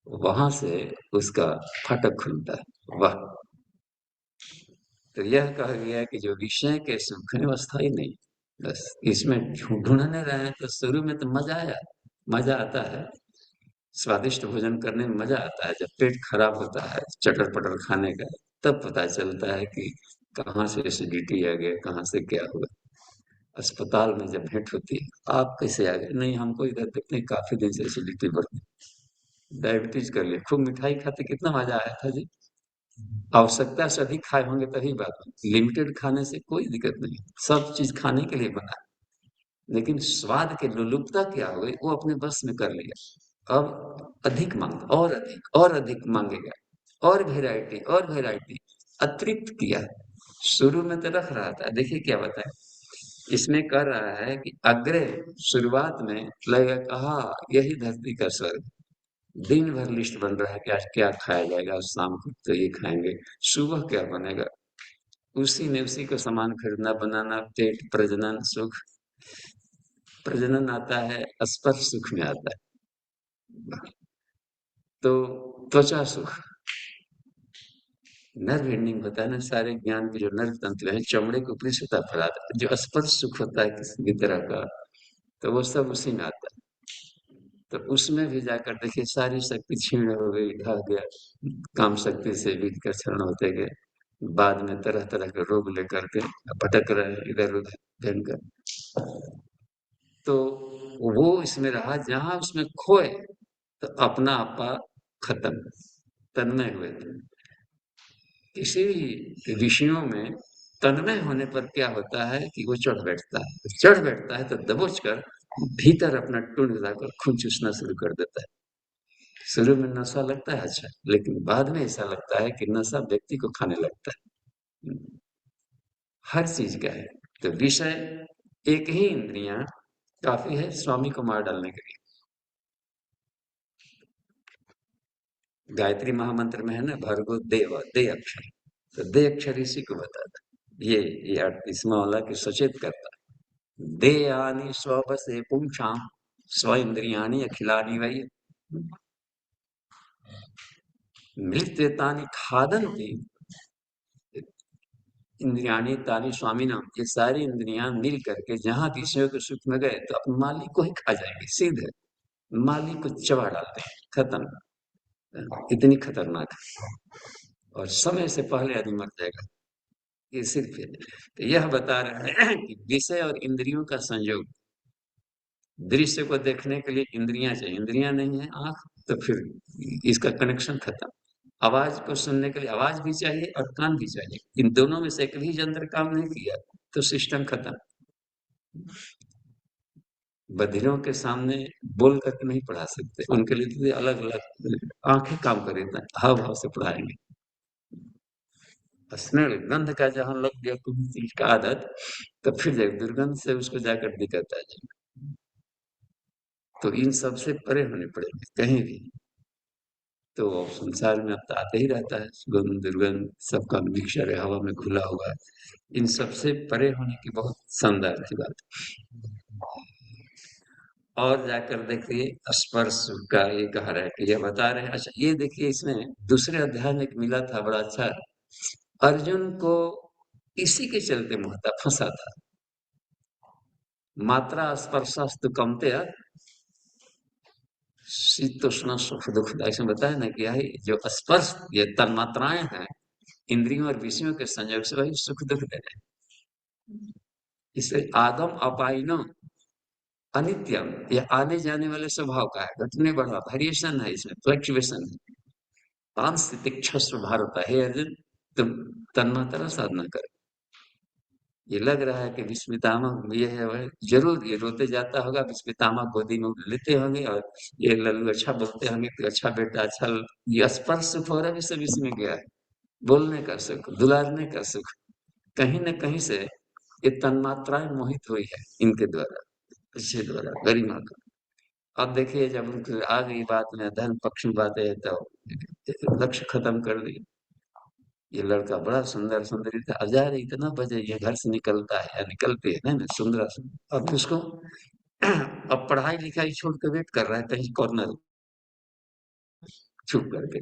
वहां से उसका फाटक खुलता है। वाह! तो यह कहा गया कि जो विषय के सुख है वो स्थायी नहीं, बस इसमें ढूंढने रहे हैं। तो शुरू में तो मजा आया, मजा आता है, स्वादिष्ट भोजन करने में मजा आता है, जब पेट खराब होता है चटर पटर खाने का, तब पता चलता है कि कहाँ से एसिडिटी आ गया, कहाँ से क्या हुआ। अस्पताल में जब भेंट होती है, आप कैसे आ गए? नहीं, हमको इधर देखते काफी दिन से एसिडिटी बढ़ गई, डायबिटीज कर लिया, खूब मिठाई खाते, कितना मजा आया था जी। आवश्यकता से अधिक खाए होंगे तभी बात है। लिमिटेड खाने से कोई दिक्कत नहीं, सब चीज खाने के लिए बना है। लेकिन स्वाद के लोलुपता क्या हो गई, वो अपने बस में कर लिया। अब अधिक मांग, और अधिक और अधिक मांगेगा, और वैरायटी और वैरायटी, अतिरिक्त किया। शुरू में तो रख रहा था, देखिए क्या बताए, इसमें कर रहा है कि अग्रे शुरुआत में लगेगा कि हाँ यही धरती का स्वर्ग। दिन भर लिस्ट बन रहा है कि आज क्या खाया जाएगा, आज शाम को तो ये खाएंगे, सुबह क्या बनेगा, उसी में उसी को सामान खरीदना, बनाना, पेट, प्रजनन सुख। प्रजनन आता है स्पर्श सुख में आता है, तो त्वचा सुख, नर्व एंडिंग होता है ना, सारे ज्ञान के जो नर्व तंत्र हैं चमड़े के ऊपरी सतह पर आता है, जो स्पर्श सुख होता है किसी भी तरह का, तो वो सब उसी में आता है। तो उसमें भी जाकर देखिए सारी शक्ति क्षीण हो गई, ढह गया, काम शक्ति से बीत कर क्षरण होते गए, बाद में तरह तरह के रोग लेकर के भटक रहे हैं इधर उधर भयंकर। तो वो इसमें रहा, जहां उसमें खोए तो अपना आपा खत्म, तन्मय हुए थे। किसी भी विषयों में तन्मय होने पर क्या होता है कि वो चढ़ बैठता है, चढ़ बैठता है तो दबोच कर भीतर अपना टूण लाकर खून चूसना शुरू कर देता है। शुरू में नशा लगता है अच्छा, लेकिन बाद में ऐसा लगता है कि नशा व्यक्ति को खाने लगता है। हर चीज का है। तो विषय, एक ही इंद्रियां काफी है स्वामी को मार डालने के लिए। गायत्री महामंत्र में है ना, भर्गो देव, दे अक्षर, तो दे अक्षर इसी को बताता है। ये इसमें वाला कि सचेत करता है। दे यानी स्वबसे पुंसाम स्व इंद्रियाणी अखिलानी वही, मृत्यतानि खादंती इंद्रियाणी तानि स्वामीनाम, ये सारी इंद्रियां मिल करके जहां विषयों के सुख में गए तो अपने मालिक को ही खा जाएंगे, सीधे मालिक को चबा डालते हैं, खत्म। इतनी खतरनाक है, और समय से पहले आदमी मर जाएगा। ये सिर्फ है। तो यह बता रहा है कि विषय और इंद्रियों का संयोग, दृश्य को देखने के लिए इंद्रियां चाहिए, इंद्रियां नहीं है आंख, तो फिर इसका कनेक्शन खत्म। आवाज को सुनने के लिए आवाज भी चाहिए और कान भी चाहिए, इन दोनों में से एक भी यंत्र काम नहीं किया तो सिस्टम खत्म। बधिरों के सामने बोल करके नहीं पढ़ा सकते, उनके लिए तो अलग अलग आंखें काम करें, हाव भाव से पढ़ाएंगे। स्मेल, गंध का जहां लग गया किसी चीज का आदत, तो फिर जाए दुर्गंध से उसको जाकर दिक्कत आ जाएगी। तो इन सब से परे होने पड़ेंगे कहीं भी। तो संसार में अब तो आते ही रहता है, सुगंध दुर्गंध सबका मिक्सचर है, हवा में घुला हुआ है। इन सब से परे होने की बहुत शानदार की बात है। और जाकर देखिए स्पर्श का ये कह रहा है कि ये बता रहे हैं। अच्छा ये देखिए, इसमें दूसरे अध्याय में एक मिला था बड़ा अच्छा, अर्जुन को इसी के चलते मोहता फंसा था। मात्रा स्पर्शास्तु कौन्तेय शीतोष्ण सुख दुख, ऐसे बताया ना कि यही जो स्पर्श, ये तन्मात्राएं हैं इंद्रियों और विषयों के संयोग से, वही सुख दुख दे रहे हैं। इसे आगम अपाइनो अनित्यम, यह आने जाने वाले स्वभाव का है, घटने बढ़ा, वेरिएशन है इसमें, फ्लक्चुएशन है। सांस्थितिक छस्व भारत, हे अर्जुन तुम तन्मात्रा साधना करो। ये लग रहा है कि विस्मितामह ये है वह, जरूर ये रोते जाता होगा, विस्मितामह गोदी में लेते होंगे और ये लल्लू अच्छा बोलते होंगे कि अच्छा बेटा अच्छा, ये स्पर्श सुख हो रहा है, सब इसमें गया है, बोलने का सुख, दुलारने का सुख। कहीं न कहीं से ये तन्मात्राएं मोहित हुई है इनके द्वारा, इसके द्वारा गरिमा का। अब देखिए जब उनकी आ गई बात में धर्म पक्ष में बात है, तो लक्ष्य खत्म कर दी। ये लड़का बड़ा सुंदर सुंदरी था, अब जा रही इतना बजे ये घर से निकलता है या निकलती है ना सुंदर सुंदर, अब उसको अब पढ़ाई लिखाई छोड़ के वेट कर रहा है कहीं कॉर्नर छुप करके।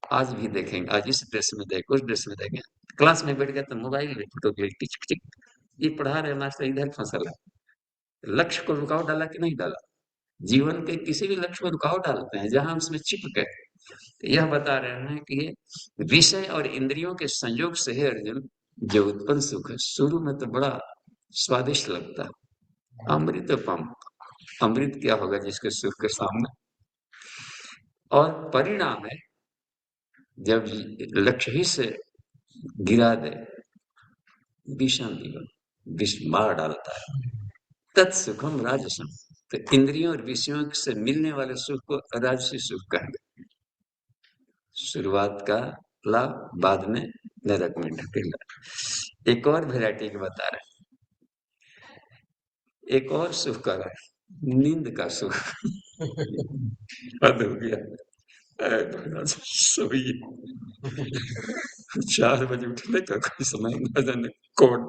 आज भी देखेंगे, आज इस ड्रेस में देख, उस ड्रेस में देखें, क्लास में बैठ गया तो मोबाइल में फोटो क्लिक टिक टिक, ये पढ़ा रहे मास्टर इधर फंसल है। लक्ष्य को रुकावट डाला कि नहीं डाला? जीवन के किसी भी लक्ष्य को रुकावट डालते हैं जहां उसमें चिप गए। यह बता रहे हैं कि ये विषय और इंद्रियों के संयोग से है अर्जुन, जो उत्पन्न सुख है शुरू में तो बड़ा स्वादिष्ट लगता है, अमृत पम, अमृत क्या होगा जिसके सुख के सामने। और परिणाम है जब लक्ष्य ही से गिरा दे, विषम जीवन, विष मार डालता है। तत्सुखम राजसम, तो इंद्रियों और विषयों से मिलने वाले सुख को राजसी सुख कहेंगे। शुरुआत का लाभ, बाद में नरक में ढकेला। एक और वैरायटी की बता रहे हैं, एक और सुख कर रहा है, नींद का सुख। हद हो गया। सोइए 4 बजे उठने का कोई समय न जाने कौन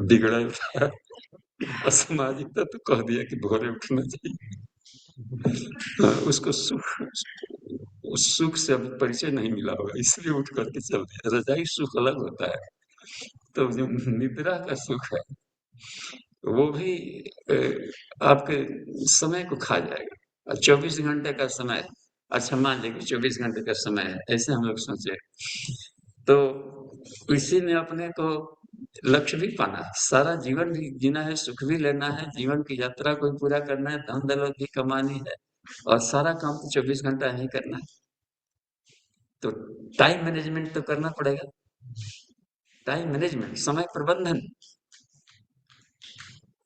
बिगड़ल था, असामाजिकता तो कह दिया कि भोरे उठना चाहिए। उसको सुख, उस सुख से अभी परिचय नहीं मिला होगा, इसलिए उठ करके चल दिया। रजाई सुख अलग होता है, तो जो निद्रा का सुख है वो भी आपके समय को खा जाएगा। 24 घंटे का समय है, अच्छा मान लीजिए 24 घंटे का समय है, ऐसे हम लोग सोचे तो इसी में अपने को लक्ष्य भी पाना है, सारा जीवन भी जीना है, सुख भी लेना है, जीवन की यात्रा को भी पूरा करना है, धन दौलत भी कमानी है, और सारा काम तो 24 घंटा ही करना है। तो टाइम मैनेजमेंट तो करना पड़ेगा, टाइम मैनेजमेंट, समय प्रबंधन।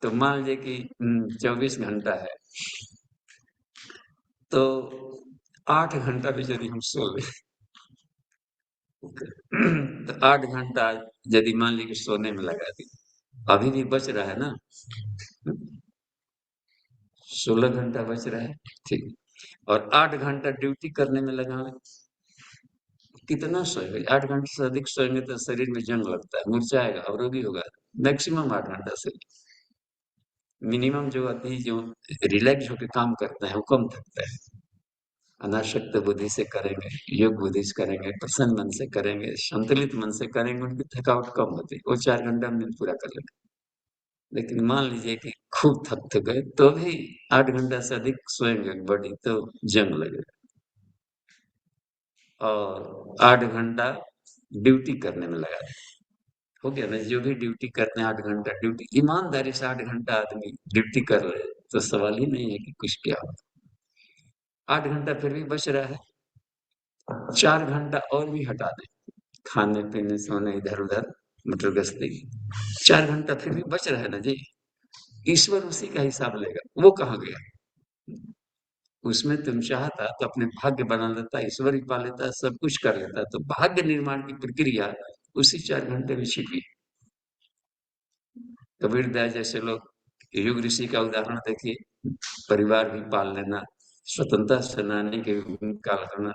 तो मान लीजिए कि 24 घंटा है, तो 8 घंटा भी यदि हम सो ले, तो 8 घंटा यदि मान लीजिए सोने में लगा दी, अभी भी बच रहा है ना, 16 घंटा बच रहा है, ठीक। और 8 घंटा ड्यूटी करने में लगा, कितना सोएंगे? 8 घंटे से अधिक सोएंगे तो शरीर में जंग लगता है, मुरझाएगा, अवरोगी होगा। मैक्सिमम 8 घंटा से, मिनिमम जो अति जो रिलैक्स होकर काम करता है वो कम थकता है। अनासक्त बुद्धि से करेंगे, योग बुद्धि से करेंगे, प्रसन्न मन से करेंगे, संतुलित मन से करेंगे, उनकी थकावट कम होती है, वो 4 घंटा में पूरा कर लेंगे। लेकिन मान लीजिए कि खूब थक गए तो भी 8 घंटा से अधिक सोएंगे बॉडी तो जंग लगेगा। और 8 घंटा ड्यूटी करने में लगा, हो गया ना, जो भी ड्यूटी करते हैं 8 घंटा ड्यूटी, ईमानदारी से 8 घंटा आदमी ड्यूटी कर ले तो सवाल ही नहीं है कि कुछ क्या हो। 8 घंटा फिर भी बच रहा है, 4 घंटा और भी हटा दें, खाने पीने सोने इधर उधर मतलब गश्ती, 4 घंटा फिर भी बच रहा है ना जी। ईश्वर उसी का हिसाब लेगा, वो कहाँ गया? उसमें तुम चाहता तो अपने भाग्य बना लेता, ईश्वर ही पा लेता, सब कुछ कर लेता। तो भाग्य निर्माण की प्रक्रिया उसी 4 घंटे में छिपी। कबीरदास जैसे लोग, युग ऋषि का उदाहरण देखिए, परिवार भी पाल लेना, स्वतंत्रता सेनानी की भूमिका करना,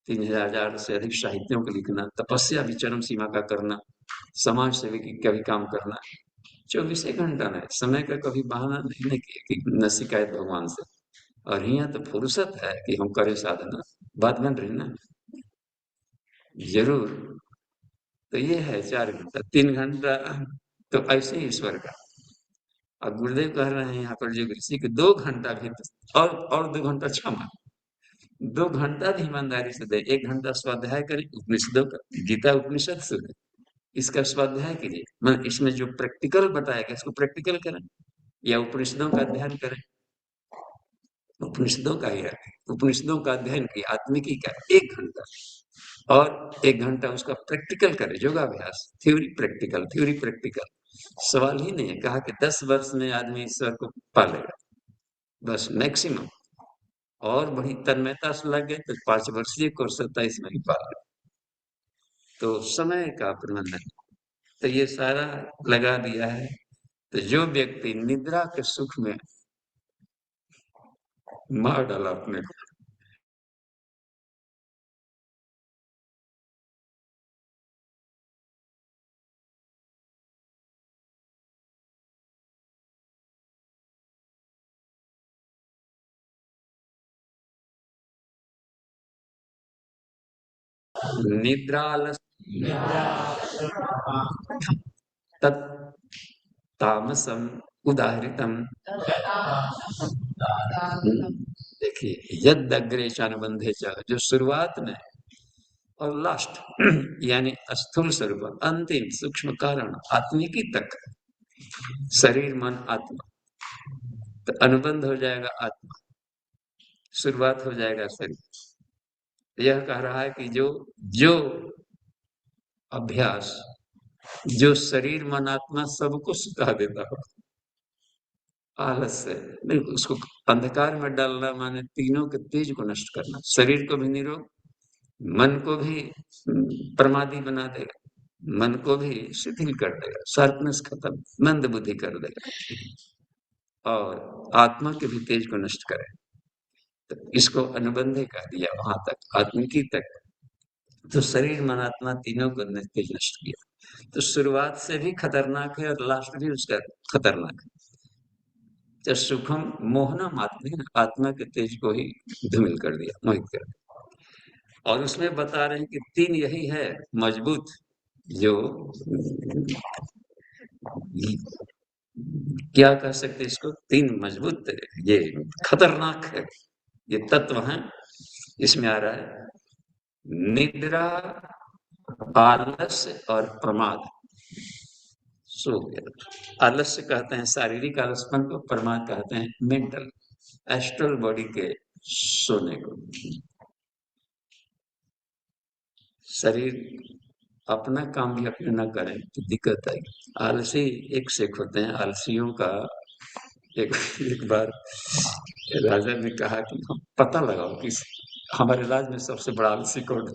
3000 से अधिक साहित्यों को लिखना, तपस्या भी चरम सीमा का करना, समाज सेवी का भी काम करना, 24 घंटा में समय का कभी बहाना नहीं किया कि न शिकायत भगवान से। और यहाँ तो फुर्सत है कि हम करें साधना, बात बन रही ना, जरूर। तो ये है 4 घंटा, 3 घंटा तो ऐसे ही ईश्वर का। अब गुरुदेव कह रहे हैं यहाँ पर जो ऋषि के 2 घंटा भी, और 2 घंटा क्षमा, 2 घंटा भी ईमानदारी से दे, 1 घंटा स्वाध्याय करें उपनिषदों का, गीता उपनिषद से इसका स्वाध्याय कीजिए, मैं इसमें जो प्रैक्टिकल बताया गया इसको प्रैक्टिकल करें, या उपनिषदों का अध्ययन करें, उपनिषदों का ही रखें, उपनिषदों का अध्ययन किया, आत्मिकी का 1 घंटा, और 1 घंटा उसका प्रैक्टिकल करें, योगाभ्यास, थ्योरी प्रैक्टिकल, थ्योरी प्रैक्टिकल। सवाल ही नहीं है, कहा कि 10 वर्ष में आदमी ईश्वर को पालेगा, बस मैक्सिमम। और बड़ी तन्मयता से लग गए तो 5 वर्षीय कोर्स 27 में ही पालेगा। तो समय का प्रबंधन, तो ये सारा लगा दिया है। तो जो व्यक्ति निद्रा के सुख में मार डाला अपने को, निद्रालस तत् तामसम उदाहृतम, देखिए यद अग्रे च अनुबंधे च, जो शुरुआत में और लास्ट यानी स्थूल स्वरूप, अंतिम सूक्ष्म कारण आत्मिकी तक, शरीर मन आत्मा, तो अनुबंध हो जाएगा आत्मा, शुरुआत हो जाएगा शरीर। यह कह रहा है कि जो जो अभ्यास जो शरीर मन आत्मा सबको सुता देता हो, आलस से बिल्कुल उसको अंधकार में डालना, माने तीनों के तेज को नष्ट करना, शरीर को भी निरोग, मन को भी प्रमादी बना देगा, मन को भी शिथिल कर देगा, शार्पनेस खत्म, मंद बुद्धि कर देगा, और आत्मा के भी तेज को नष्ट करे। तो इसको अनुबंधे कह दिया वहां तक, आत्मिकी तक। तो शरीर मन आत्मा तीनों को तेज नष्ट किया। तो शुरुआत से भी खतरनाक है और लास्ट भी उसका खतरनाक है। जब सुखम मोहनम आत्मा के तेज को ही धूमिल कर दिया, मोहित कर दिया। और उसमें बता रहे हैं कि तीन यही है मजबूत, जो क्या कह सकते इसको, तीन मजबूत, ये खतरनाक है, ये तत्व हैं। इसमें आ रहा है निद्रा, आलस्य और प्रमाद। सो गया। आलस्य कहते हैं शारीरिक आलसपन को, प्रमाद कहते हैं मेंटल एस्ट्रल बॉडी के सोने को। शरीर अपना काम भी अपने न करें तो दिक्कत आएगी। आलसी एक से एक होते हैं आलसियों का। एक एक बार राजा ने कहा कि हम पता लगाओ कि हमारे राज्य में सबसे बड़ा आलसी कौन है,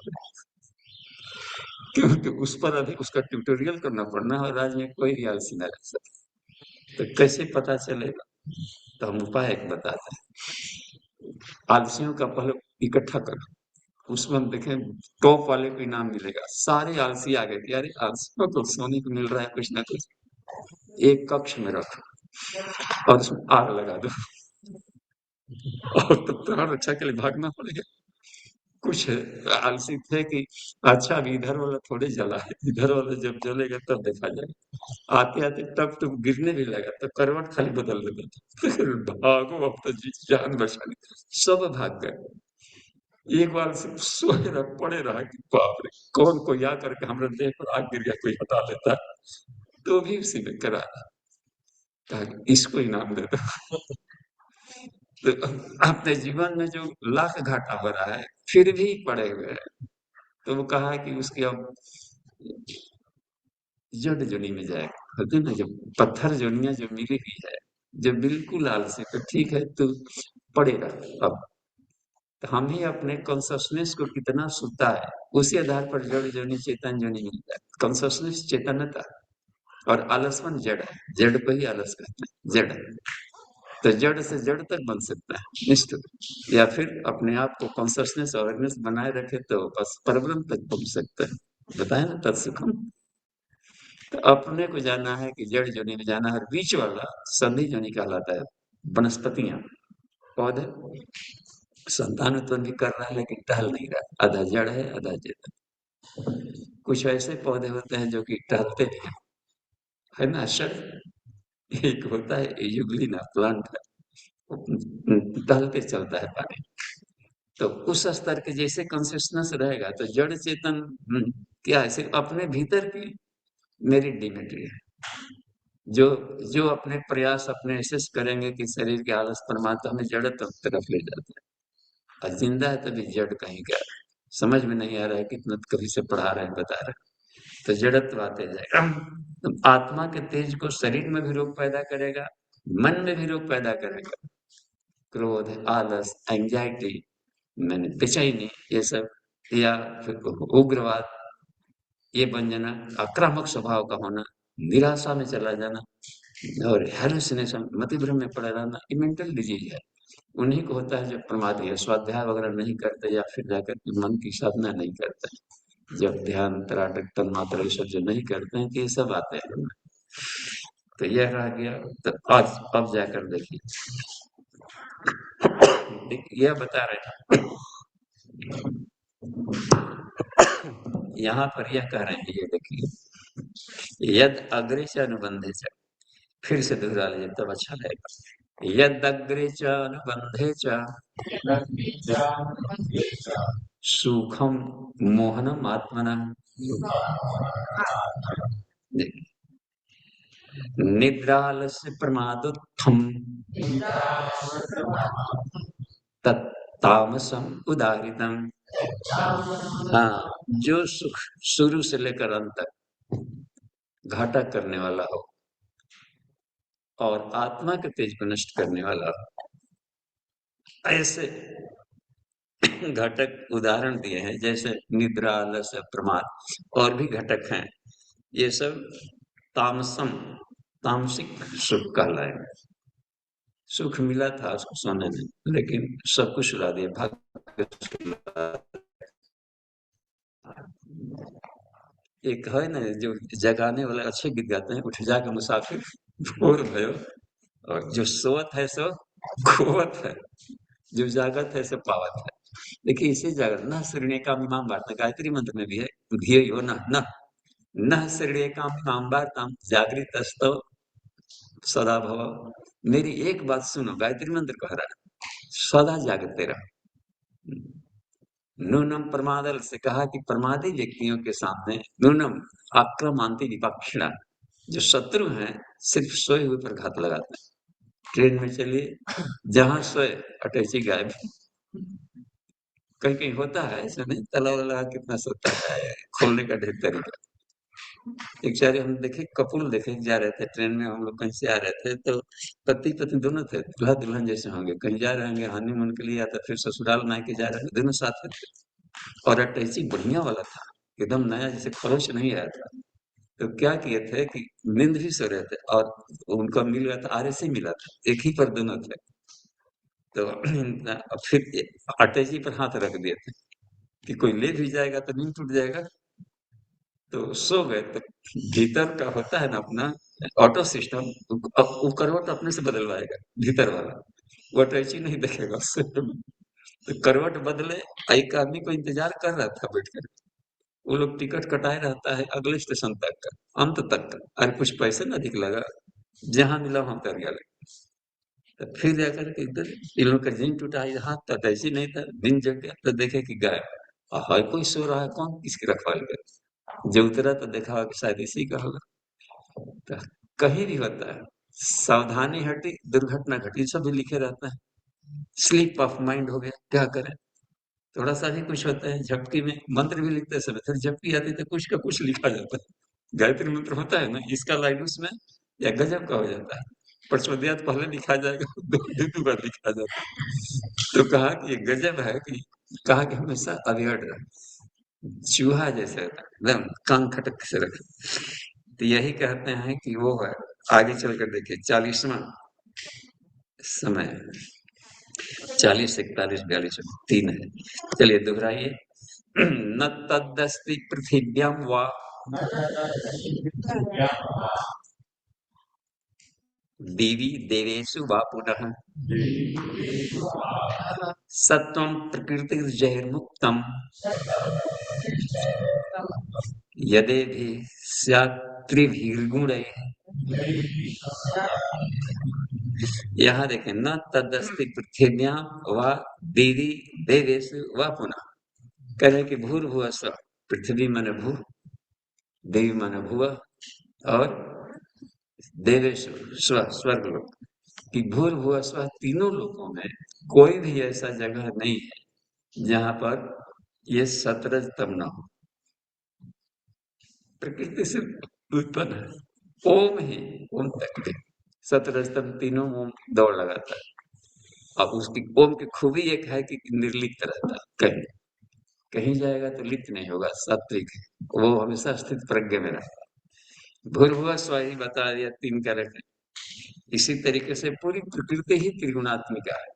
क्योंकि उस पर अभी उसका ट्यूटोरियल करना पड़ना है और राज्य में कोई भी आलसी न रह सकता। तो कैसे पता चलेगा? तो हम उपाय एक बताते हैं। आलसियों का पहले इकट्ठा करो, उसमें हम देखें टॉप वाले को इनाम मिलेगा। सारे आलसी आ गए कि अरे आलसियों को सोने को मिल रहा है कुछ ना कुछ, एक कक्ष में रखो और उसमें आग लगा दो और तो प्राण रक्षा के लिए भागना पड़ेगा। कुछ आलसी थे कि अच्छा अभी इधर वाला थोड़े जला है, इधर वाला जब जलेगा तब देखा जाएगा। आते आते टप टप गिरने भी लगा तो करवट खाली बदल देता था भागो अब तो जान बचाने। सब भाग गए। एक बार से सोए रहा, पड़े रहा कि बाप रे, कौन कोई आ करके हमारे देह पर आग गिर गया, कोई हटा लेता, तो भी उसी में करा इसको इनाम दे दो। तो अपने जीवन में जो लाख घाटा हो रहा है फिर भी पड़े हुए हैं, तो वो कहा कि उसकी अब जड़ जोनी में जाएगा। कहते हैं ना, जब पत्थर जोनियां जो मिली हुई है, जब बिल्कुल आलसी, तो ठीक है तो पड़ेगा। अब तो हम ही अपने कॉन्शसनेस को कितना सुनता है, उसी आधार पर जड़ जोनी चेतन जोनी मिलता है। कॉन्शसनेस चेतनता और आलसपन जड़ है, जड़ को ही आलस कहते हैं, जड़ है। तो जड़ से जड़ तक बन सकता है निष्ठ, या फिर अपने आप को कॉन्शसनेस अवेयरनेस बनाए रखे तो बस परब्रह्म तक पहुंच सकता है। बताए ना तत्सुखम। तो अपने को जाना है कि जड़ जोनी में जाना है, और बीच वाला संधि जोनी कहलाता है। वनस्पतियां, पौधे संतान उत्पन्न भी कर रहा है लेकिन टहल नहीं रहा, आधा जड़ है आधा चेतन। कुछ ऐसे पौधे होते हैं जो कि टहलते भी हैं, है ना सर। एक होता है युगलिना प्लांट है, टहलते चलता है पानी। तो उस स्तर के जैसे कॉन्सियसनेस रहेगा तो जड़ चेतन क्या है, सिर्फ अपने भीतर की मेरिट डिमेरिट है। जो जो अपने प्रयास अपने ऐसे करेंगे कि शरीर के आलस परमात्मा हमें जड़ तरफ ले जाते हैं, और जिंदा है तभी जड़ कहीं का समझ में नहीं आ रहा है, कितना कभी से पढ़ा रहे हैं बता रहे हैं। तो जड़त्व आते जाएगा। तो आत्मा के तेज को शरीर में भी रोग पैदा करेगा, मन में भी रोग पैदा करेगा। क्रोध, आलस, एंजाइटी, मैंने बेचैनी, ये सब, या फिर उग्रवाद, ये बन जाना, आक्रामक स्वभाव का होना, निराशा में चला जाना, और हेलुसिनेशन, मति भ्रम में पड़ा रहना, ये मेंटल डिजीज है। उन्हीं को होता है जो प्रमादी है, स्वाध्याय वगैरह नहीं करते, या फिर जाकर के मन की साधना नहीं करते, जब ध्यान तराटक तन्मात्रा ये सब जो नहीं करते हैं, तो ये सब आते हैं। तो यह रह गया। तो आज अब जाकर देखिए, यह बता रहे हैं यहाँ पर, यह कह रहे हैं, ये देखिए, यद अग्रे से अनुबंधे से, फिर से दोहरा लीजिए तब अच्छा लगेगा। यदग्रे च अनुबंधे च सुखम मोहनम आत्मना। निद्रालस्य प्रमादोत्थम तत्तामसम उदाहृतम। हाँ, जो सुख शुरू से लेकर अंत तक घाटा करने वाला हो और आत्मा के तेज को नष्ट करने वाला हो, ऐसे घटक उदाहरण दिए हैं, जैसे निद्रा, आलस्य, प्रमाद और भी घटक हैं। ये सब तामसम, तामसिक सुख कहलाएगा। सुख मिला था उसको सोने में, लेकिन सब कुछ उड़ा दिया, भाग्य सुला। एक है ना जो जगाने वाला अच्छे गीत गाते हैं, उठ जाके मुसाफिर भोर भयो, और जो सोवत है सो खोवत है, जो जागत है सो पावत है। देखिए इसे जागर न शरण्य का इमाम वार्ता गायत्री मंत्र में भी है, धियो न न न शरण्य का इमाम वार्ता जागृत अस्तो सदा भव। मेरी एक बात सुनो, गायत्री मंत्र कह रहा है सदा जागते रहो। नूनम प्रमादल से कहा कि प्रमादी व्यक्तियों के सामने नूनम आक्रामांति विपक्षिणा, जो शत्रु हैं सिर्फ सोए हुए पर घात लगाते हैं। ट्रेन में चलिए, जहां सोए अटैची गायब। कहीं कहीं होता है ऐसा नहीं, तला वाला कितना सोता है, खोलने का ढेर तरीका। एक बार हम देखे कपूर देखे जा रहे थे ट्रेन में, हम लोग कहीं से आ रहे थे, तो पति पत्नी दोनों थे, दूल्हा दुल्हन जैसे होंगे, कहीं जा रहे होंगे हनीमून के लिए या तो फिर ससुराल मायके जा रहे हैं, दोनों साथ में थे। और अटैची बढ़िया वाला था, एकदम नया, जैसे खरोच नहीं आया था। तो क्या किए थे कि नींद ही सो रहे थे, और उनका मिल गया था, आरएसी मिला था, एक ही पर दोनों थे। तो फिर अटैची पर हाथ रख दिए थे कि कोई ले भी जाएगा तो नींद टूट जाएगा। तो सो गए, तो भीतर का होता है ना अपना ऑटो सिस्टम, अब वो करवट अपने से बदलवाएगा भीतर वाला, वो अटैची नहीं देखेगा उससे। तो करवट बदले, एक आदमी को इंतजार कर रहा था बैठ कर। वो लोग टिकट कटाए रहता है अगले स्टेशन तक का, अंत तक का। अरे कुछ पैसे ना अधिक लगा, जहां मिला वहां उतर गया। तो फिर जाकर के इधर इन लोग का दिन टूटा, ये हाथ तो ऐसे नहीं था, दिन जग गया तो देखे कि गायब। हाय कोई सो रहा है, कौन किसकी रखवाली करे। जो उतरा तो देखा कि शायद इसी का होगा। तो कहीं भी होता है, सावधानी हटी दुर्घटना घटी, सब भी लिखे रहता है। स्लिप ऑफ माइंड हो गया, क्या करें। थोड़ा सा भी कुछ होता है, झपकी में मंत्र भी लिखते समय फिर झपकी आती तो कुछ का कुछ लिखा जाता है। गायत्री मंत्र होता है ना, इसका लाइन उसमें या गजब का हो जाता है। परसोदियात पहले लिखा जाएगा, दो बार लिखा जाता है। तो कहा कि ये गजब है कि, कहा कि हमेशा अवेयर रहे, चूहा जैसे होता है, एकदम कान खटक से रखे। तो यही कहते हैं कि वो है। आगे चलकर देखिए 40वां समय, 40, 41, 42, 3 है। चलिए दोहराइए। न तदस्ति पृथिव्यां वा देवी देवेषु वा पुनः सत्वं प्रकृतिर्जैर्मुक्तम् यदेभिः स्यात् त्रिभिर्गुणैः। यहाँ देखें, न तदस्ति पृथिव्यां वा देवी देवेषु वा पुनः। कह रहे कि भूर्भुवः स्वः, पृथ्वी माने भू, देवी माने भुव, और देवेश स्व स्वर्ग लोक, कि भूर्भुवः स्वः तीनों लोकों में कोई भी ऐसा जगह नहीं है जहां पर ये सतरज तम न हो। प्रकृति से उत्पन्न है, ओम ही, ओम तक के सतरज तम तीनों ओम दौड़ लगाता है। अब उसकी ओम की खूबी एक है कि निर्लिप्त रहता है, कहीं कहीं जाएगा तो लिप्त नहीं होगा, सात्विक है, वो हमेशा स्थित प्रज्ञ में रहता है। भूर्भुवः स्वः ही बता दिया, 3 कैरेक्टर। इसी तरीके से पूरी प्रकृति ही त्रिगुणात्मिका है,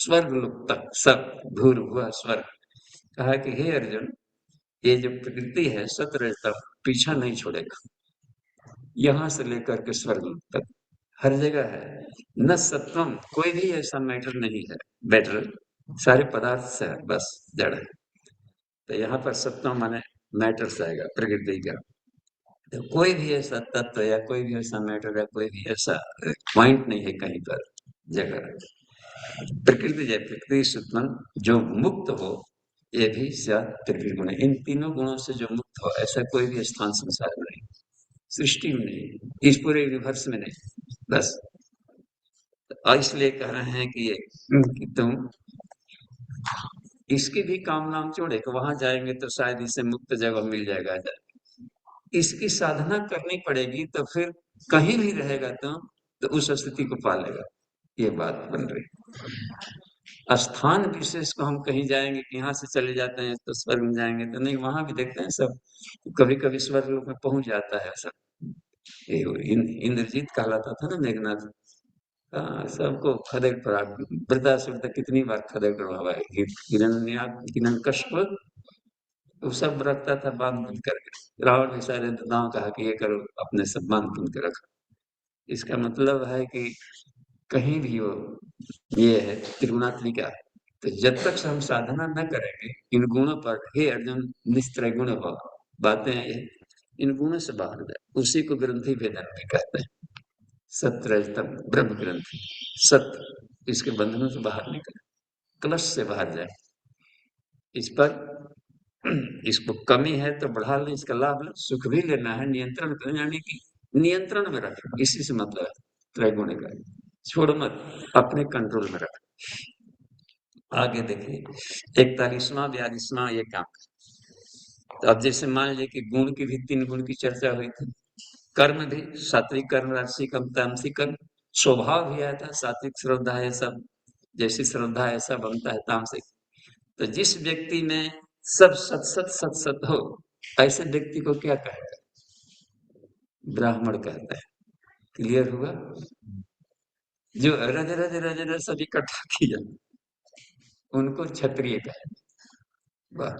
स्वर्ग लोक तक सब भूर्भुवः स्वर्ग। कहा कि हे अर्जुन, ये जो प्रकृति है सतरज तक पीछा नहीं छोड़ेगा, यहां से लेकर के स्वर्ग लोक तक हर जगह है। न सत्वम, कोई भी ऐसा मैटर नहीं है, मैटर सारे पदार्थ से है, बस जड़ है। तो यहाँ पर सत्वम माने मैटर से आएगा, प्रकृति का। तो कोई भी ऐसा तत्व या कोई भी ऐसा मैटर या कोई भी ऐसा पॉइंट नहीं है कहीं पर जगह। प्रकृति जय प्रकृति से उत्पन्न जो मुक्त हो, ये भी स्यात् त्रिगुण है। इन तीनों गुणों से जो मुक्त हो, ऐसा कोई भी स्थान संसार में नहीं, सृष्टि में नहीं, इस पूरे यूनिवर्स में नहीं। बस इसलिए कह रहे हैं कि ये कि तुम इसकी भी कामना छोड़े कि वहां जाएंगे तो शायद इसे मुक्त जगह मिल जाएगा। इसकी साधना करनी पड़ेगी तो फिर कहीं भी रहेगा तो उस स्थिति को पालेगा। ये बात बन रही। स्थान विशेष को हम कहीं जाएंगे कि यहाँ से चले जाते हैं तो स्वर्ग में जाएंगे, तो नहीं, वहां भी देखते हैं सब कभी कभी स्वर्ग लोक में पहुंच जाता है सब। ये इंद्रजीत कहलाता था ना मेघनाथ। हाँ, सबको खदेड़ पड़ा, वृद्धासुर तक कितनी बार खदेड़ पड़ा है। हिरण्यकश्यप वो सब रखता था बांध बुंध करके। रावण भी सारे दांव कहा कि ये करो, अपने सब बांध बुंध के रखो। इसका मतलब है कि कहीं भी हो, ये है त्रिगुणात्मिका। तो जब तक हम साधना न करेंगे इन गुणों पर, हे अर्जुन निस्त्रय गुण भाव, बातें ये इन गुणों से बाहर जाए, उसी को ग्रंथि भेदन भी कहते हैं। सत्य रजतम ब्रह्म ग्रंथि, सत्य इसके बंधनों से बाहर निकले, क्लश से बाहर जाए। इस पर इसको कमी है तो बढ़ा लें, इसका लाभ लें, सुख भी लेना है, नियंत्रण करें, यानी कि नियंत्रण में रखें, इसी से मतलब है त्रैगुण का। छोड़ मत, अपने कंट्रोल में रख। आगे देखिए 41वां 42वां ये काम। तो अब जैसे मान लीजिए कि गुण की भी 3 गुण की चर्चा हुई थी। कर्म भी सात्विक कर्म, राजसिक तामसिक कर्म। स्वभाव भी आया था, सात्विक श्रद्धा है सब, जैसी श्रद्धा ऐसा बनता है तामसिक। तो जिस व्यक्ति में सब सत सत सत सत हो, ऐसे व्यक्ति को क्या कहते हैं? ब्राह्मण कहते हैं। क्लियर हुआ? जो रज रज रज रज सब इकट्ठा किया, उनको क्षत्रिय कहते हैं। वाह!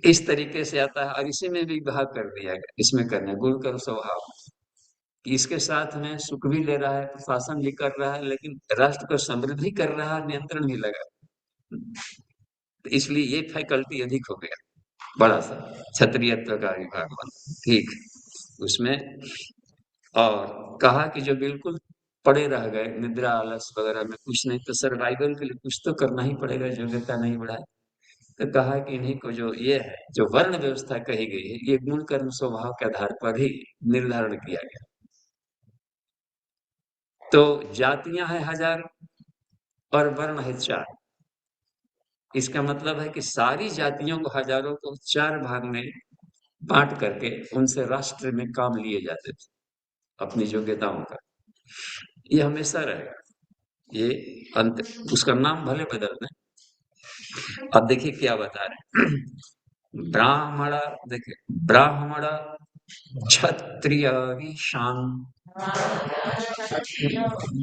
इस तरीके से आता है और इसी में भी भाग कर दिया गया। इसमें करना गुण कर्म स्वभाव, कि इसके साथ में सुख भी ले रहा है, प्रशासन भी कर रहा है, लेकिन राष्ट्र को समृद्ध भी कर रहा है, नियंत्रण भी लगा। तो इसलिए ये फैकल्टी अधिक हो गया, बड़ा सा क्षत्रियत्व का विभाग बना। ठीक, उसमें और कहा कि जो बिल्कुल पड़े रह गए निद्रा आलस वगैरह में, कुछ नहीं, तो सर्वाइवल के लिए कुछ तो करना ही पड़ेगा, योग्यता नहीं बढ़ाए। तो कहा कि इन्हीं को जो ये है, जो वर्ण व्यवस्था कही गई है, ये गुण कर्म स्वभाव के आधार पर ही निर्धारण किया गया। तो जातियां हैं 1000 और वर्ण है 4। इसका मतलब है कि सारी जातियों को, हजारों को 4 भाग में बांट करके उनसे राष्ट्र में काम लिए जाते थे अपनी योग्यताओं का। ये हमेशा रहेगा, ये अंत, उसका नाम भले बदल दें। अब देखिए क्या बता रहे हैं। ब्राह्मण, देखिए ब्राह्मण क्षत्रिय विशान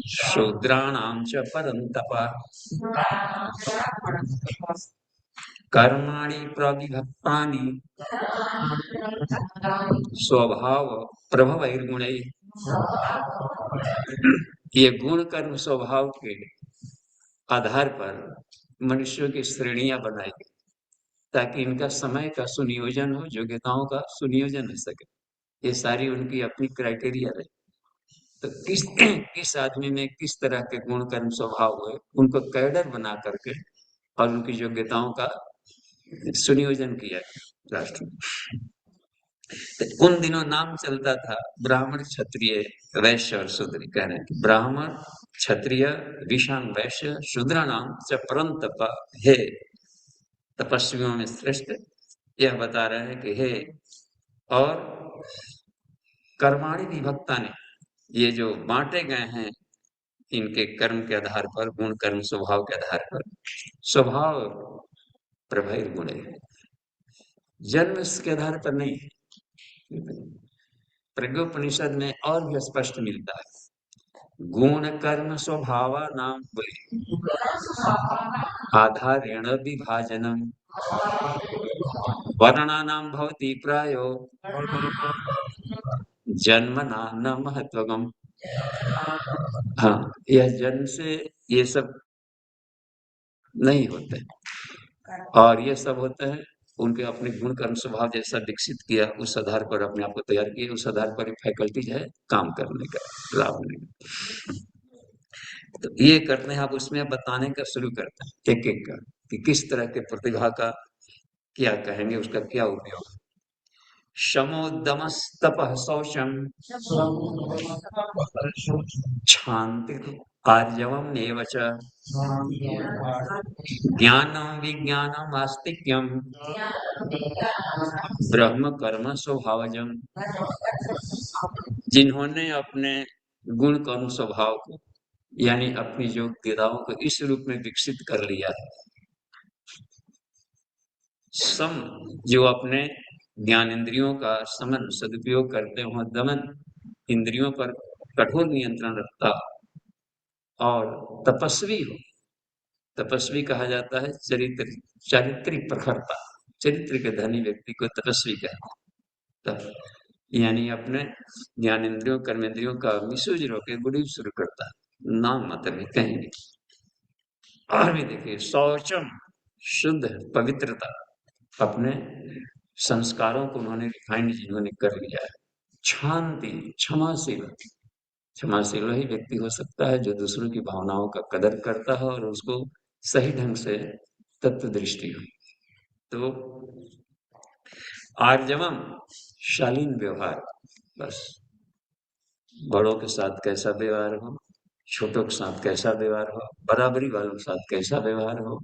शूद्राणाम च परंतप कर्माणि प्रविभक्तानि स्वभाव प्रभवैर्गुणैः। ये गुण कर्म स्वभाव के आधार पर मनुष्यों की श्रेणियां बनाई गई, ताकि इनका समय का सुनियोजन हो, योग्यताओं का सुनियोजन हो सके। ये सारी उनकी अपनी क्राइटेरिया रहे। तो किस किस आदमी में किस तरह के गुण कर्म स्वभाव हुए, उनको कैडर बना करके और उनकी योग्यताओं का सुनियोजन किया गया राष्ट्र में। तो उन दिनों नाम चलता था ब्राह्मण क्षत्रिय वैश्य और शूद्र। कह रहे हैं कि ब्राह्मण क्षत्रिय विषाण वैश्य शूद्र नाम च परंतप, हे तपस्वियों में श्रेष्ठ। यह बता रहे हैं कि हे, और कर्माणि विभक्ता ने, ये जो बांटे गए हैं इनके कर्म के आधार पर, गुण कर्म स्वभाव के आधार पर, स्वभाव प्रभैर गुण है, जन्म के आधार पर नहीं है। प्रज्ञोपनिषद में और भी स्पष्ट मिलता है। गुण कर्म स्वभाव नाम बोले आधारेण विभाजनम वर्णानाम भवति प्रायो जन्मना न महत्वगम। हाँ, यह जन्म से ये सब नहीं होते, और ये सब होते हैं उनके अपने गुण कर्म स्वभाव जैसा विकसित किया, उस आधार पर अपने आप को तैयार किया, उस आधार पर फैकल्टी जो है काम करने का, लाभ लेने का। तो ये करते हैं, आप उसमें बताने का शुरू करते हैं एक एक का कि किस तरह के प्रतिभा का क्या कहेंगे, उसका क्या उपयोग। शमोदमस्तपः शौचम क्षान्ति आर्जवम एव च ज्ञानम विज्ञानम आस्तिक्यम ब्रह्म कर्म स्वभावजम। जिन्होंने अपने गुण कर्म स्वभाव को यानी अपनी योग्यताओं को इस रूप में विकसित कर लिया है, सम जो अपने ज्ञानेंद्रियों का समन सदुपयोग करते हो, दमन इंद्रियों पर कठोर नियंत्रण रखता और तपस्वी हो। तपस्वी कहा जाता है चारित्रिक प्रखरता, चरित्र के धनी व्यक्ति को तपस्वी कहते हैं। यानी अपने ज्ञानेंद्रियों कर्मेंद्रियों का मिसयूज रोके गुड यूज शुरू करता है, नाम मात्र में कहेंगे। और भी देखिए, शौचम शुद्ध पवित्रता, अपने संस्कारों को उन्होंने रिफाइंड जिन्होंने कर लिया है। शांति क्षमाशील, क्षमाशील वही व्यक्ति हो सकता है जो दूसरों की भावनाओं का कदर करता है और उसको सही ढंग से तत्व दृष्टि हो। तो आर्जवम शालीन व्यवहार, बस बड़ों के साथ कैसा व्यवहार हो, छोटों के साथ कैसा व्यवहार हो, बराबरी वालों के साथ कैसा व्यवहार हो।